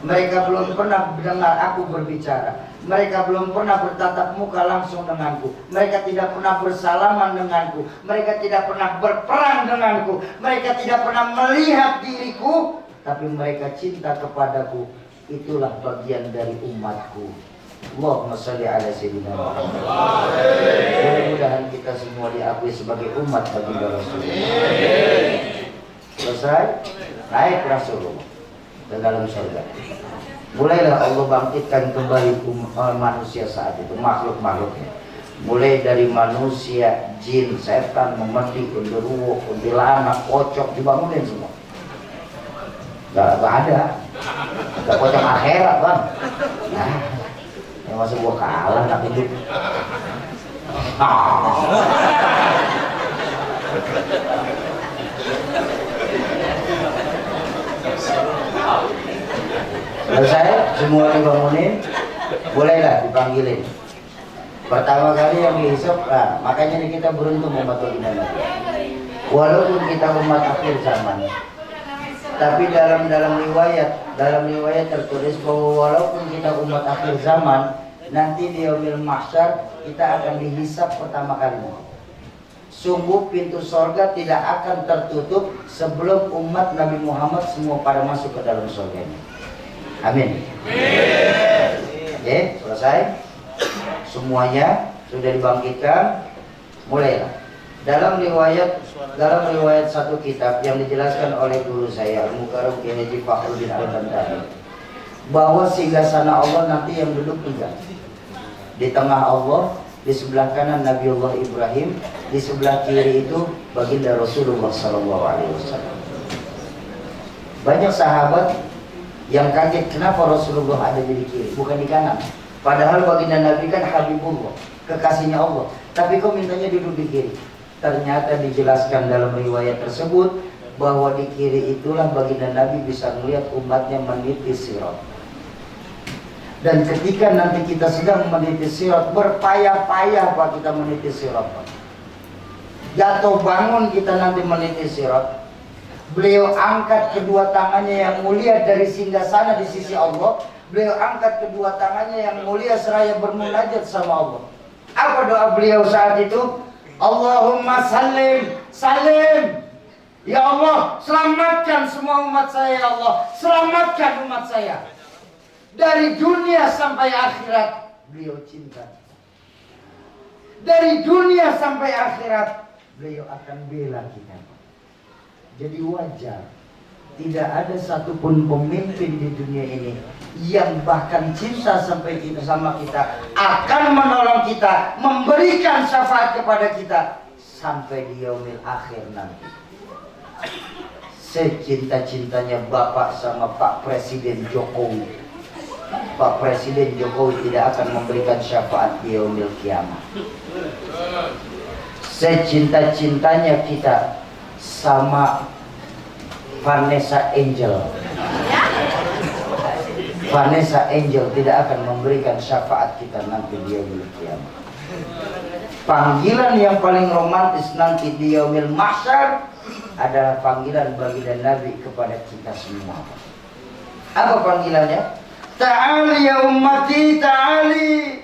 mereka belum pernah mendengar aku berbicara, mereka belum pernah bertatap muka langsung denganku, mereka tidak pernah bersalaman denganku, mereka tidak pernah berperang denganku, mereka tidak pernah melihat diriku, tapi mereka cinta kepadaku. Itulah bagian dari umatku. Allahumma sholli ala sayyidina Muhammad. Mudah-mudahan kita semua diakui sebagai umat baginda Rasulullah. Selesai, naik Rasulullah ke dalam surga. Mulailah Allah bangkitkan kembali manusia saat itu, makhluk-makhluknya. Mulai dari manusia, jin, setan, memetik, genderuwo, kuntilanak, pocong, dibangunin semua. Gak ada. Gak pocong akhirat bang. Nah, yang masa gua kalah nak hidup. Selesai, semua dibangunin, bolehlah dipanggilin. Pertama kali yang dihisap, nah, makanya kita beruntung umat baginda Nabi. Walaupun kita umat akhir zaman, tapi dalam riwayat tertulis bahwa walaupun kita umat akhir zaman, nanti di yaumil mahsyar kita akan dihisap pertama kali. Sungguh pintu sorga tidak akan tertutup sebelum umat Nabi Muhammad semua pada masuk ke dalam sorga ini. Amin. Oke, selesai. Semuanya sudah dibangkitkan. Mulailah. Dalam riwayat satu kitab yang dijelaskan oleh guru saya Al-Mukarram Kiai Haji Fakhruddin Al-Bantani, bahwa singgasana Allah nanti yang duduk 3. Di tengah Allah, di sebelah kanan Nabiullah Ibrahim, di sebelah kiri itu baginda Rasulullah SAW. Banyak sahabat yang kaget kenapa Rasulullah ada di kiri, bukan di kanan. Padahal baginda Nabi kan Habibullah, kekasihnya Allah, tapi kok mintanya duduk di kiri? Ternyata dijelaskan dalam riwayat tersebut bahwa di kiri itulah baginda Nabi bisa melihat umatnya meniti sirat. Dan ketika nanti kita sedang meniti sirat, berpayah-payah Pak kita meniti sirat, Pak. Jatuh bangun kita nanti meniti sirat. Beliau angkat kedua tangannya yang mulia dari singgasana di sisi Allah. Beliau angkat kedua tangannya yang mulia seraya bermunajat sama Allah. Apa doa beliau saat itu? Allahumma salim, salim. Ya Allah, selamatkan semua umat saya ya Allah. Selamatkan umat saya. Dari dunia sampai akhirat beliau cinta. Dari dunia sampai akhirat beliau akan bela kita. Jadi wajar Tidak ada satupun pemimpin di dunia ini yang bahkan cinta sampai kita sama kita, akan menolong kita, memberikan syafaat kepada kita sampai di yaumil akhir nanti. Secinta-cintanya Bapak sama Pak Presiden Jokowi, Pak Presiden Jokowi tidak akan memberikan syafaat di yaumil kiamat. Secinta-cintanya kita sama Vanessa Angel, Vanessa Angel tidak akan memberikan syafaat kita nanti di yaumil kiamat. Panggilan yang paling romantis nanti di yaumil mahsyar adalah panggilan baginda Nabi kepada kita semua. Apa panggilannya? Ta'ali ya ummati, ta'ali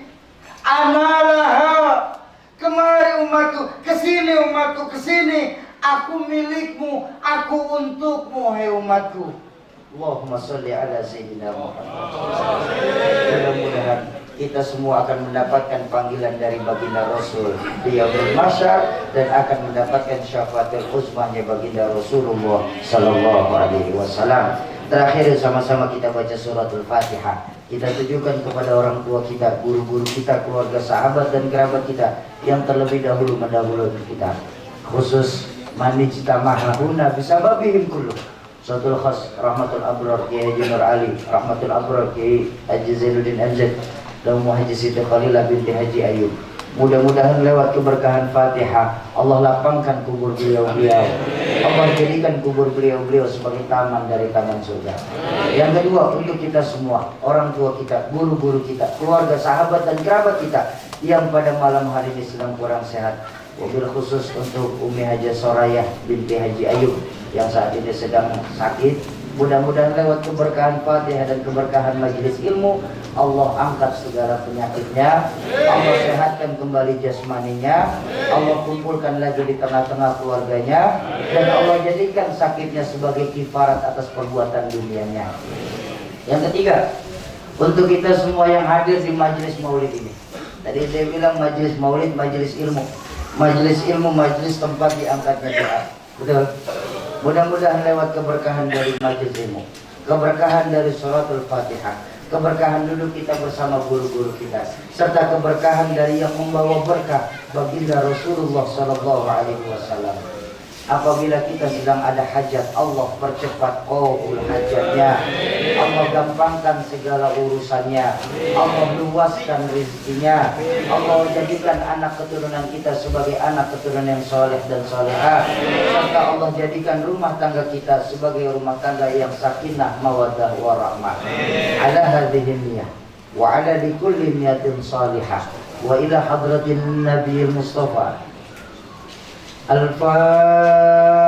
analaha. Kemari umatku, kesini umatku, kesini. Aku milikmu, aku untukmu, hai umatku. Allahumma sholli ala sayyidina Muhammad. Mudah-mudahan kita semua akan mendapatkan panggilan dari baginda Rasul di yaumil mahsyar dan akan mendapatkan syafaatul uzmanya baginda Rasulullah sallallahu alaihi wasallam. Terakhir sama-sama kita baca suratul Fatihah. Kita tujukan kepada orang tua kita, guru-guru kita, keluarga, sahabat dan kerabat kita yang terlebih dahulu mendahului kita. Khusus manijtama'ahuna bisababihim kullu. Suratul khas rahmatul abrar Kiai Haji Nur Ali, rahmatul abrar Kiai Haji Zainuddin MZ, dan Haji Siti Khalilah binti Haji Ayub. Mudah-mudahan lewat keberkahan Fatihah Allah lapangkan kubur beliau-beliau. Allah jadikan kubur beliau-beliau sebagai taman dari taman surga. Yang kedua, untuk kita semua, orang tua kita, guru-guru kita, keluarga, sahabat dan kerabat kita yang pada malam hari ini sedang kurang sehat. Wabil khusus untuk Umi Haji Soraya binti Haji Ayub yang saat ini sedang sakit. Mudah-mudahan lewat keberkahan Fatihah dan keberkahan majelis ilmu Allah angkat segala penyakitnya, Allah sehatkan kembali jasmaninya, Allah kumpulkan lagi di tengah-tengah keluarganya, dan Allah jadikan sakitnya sebagai kifarat atas perbuatan dunianya. Yang ketiga, untuk kita semua yang hadir di majelis maulid ini. Tadi saya bilang majelis maulid, majelis ilmu. Majelis ilmu, majelis tempat diangkatnya doa. Betul? Mudah-mudahan lewat keberkahan dari majelis ilmu, keberkahan dari suratul Fatihah, keberkahan duduk kita bersama guru-guru kita, serta keberkahan dari yang membawa berkah baginda Rasulullah sallallahu alaihi wasallam. Apabila kita sedang ada hajat, Allah percepat hajatnya, Allah gampangkan segala urusannya, Allah luaskan rezekinya, Allah jadikan anak keturunan kita sebagai anak keturunan yang soleh dan solehah, serta Allah jadikan rumah tangga kita sebagai rumah tangga yang sakinah, mawaddah, warahmah. Ala hadhihi niyah wa ala likulli niyatin salihah wa ila hadratin nabiyil mustafa. Al-Fatihah.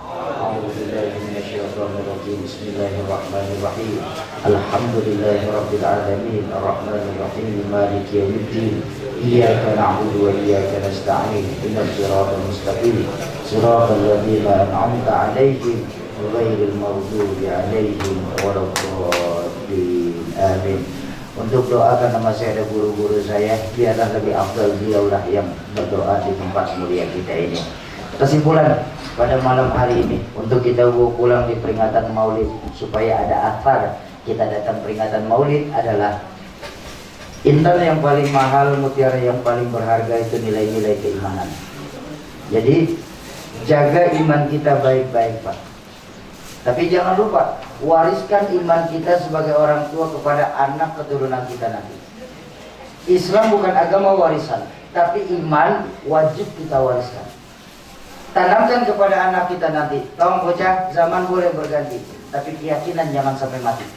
A'udzubillahi minasyaitonir rajim. Bismillahirrahmanirrahim. Alhamdulillahirabbil alamin, arrahmanir rahim, maliki yaumiddin. Iyyaka na'budu wa iyyaka nasta'in. Ihdinas siratal mustaqim. Siratal ladzina an'amta 'alaihim ghairil maghdubi 'alaihim waladdallin. Amin. Untuk doa karena masih ada guru-guru saya, biarlah lebih afdal beliaulah yang berdoa di tempat mulia kita ini. Kesimpulan pada malam hari ini, untuk kita bawa pulang di peringatan maulid supaya ada athar kita datang peringatan maulid adalah intan yang paling mahal, mutiara yang paling berharga itu nilai-nilai keimanan. Jadi jaga iman kita baik-baik, Pak. Tapi jangan lupa, wariskan iman kita sebagai orang tua kepada anak keturunan kita nanti. Islam bukan agama warisan, tapi iman wajib kita wariskan. Tanamkan kepada anak kita nanti, tolong bocah, zaman boleh berganti, tapi keyakinan jangan sampai mati.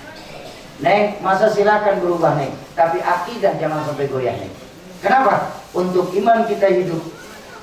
Neng, masa silakan berubah Neng, tapi akidah jangan sampai goyah Neng. Kenapa? Untuk iman kita hidup.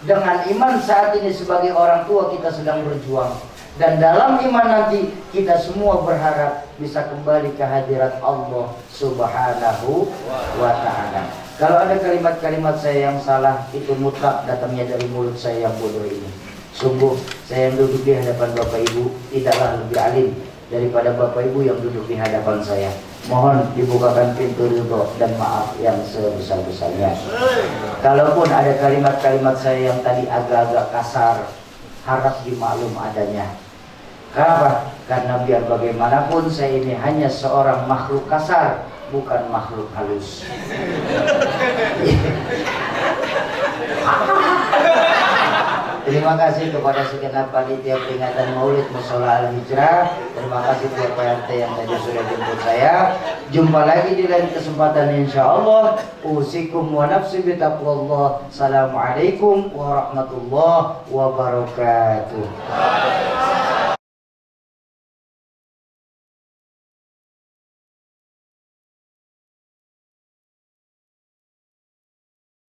Dengan iman saat ini sebagai orang tua kita sedang berjuang. Dan dalam iman nanti kita semua berharap bisa kembali ke hadirat Allah Subhanahu wa ta'ala. Kalau ada kalimat-kalimat saya yang salah, itu mutlak datangnya dari mulut saya yang bodoh ini. Sungguh saya yang duduk di hadapan Bapak Ibu tidaklah lebih alim daripada Bapak Ibu yang duduk di hadapan saya. Mohon dibukakan pintu ridho dan maaf yang sebesar-besarnya. Kalaupun ada kalimat-kalimat saya yang tadi agak-agak kasar, harap dimaklum adanya. Kenapa? Karena biar bagaimanapun saya ini hanya seorang makhluk kasar, bukan makhluk halus. Terima kasih kepada segenap panitia peringatan Maulid Mushola Al-Hijrah. Terima kasih buat PRT yang tadi sudah jemput saya. Jumpa lagi di lain kesempatan insyaallah. Usikum wa nafsi bitaqwallah. Assalamualaikum warahmatullahi wabarakatuh.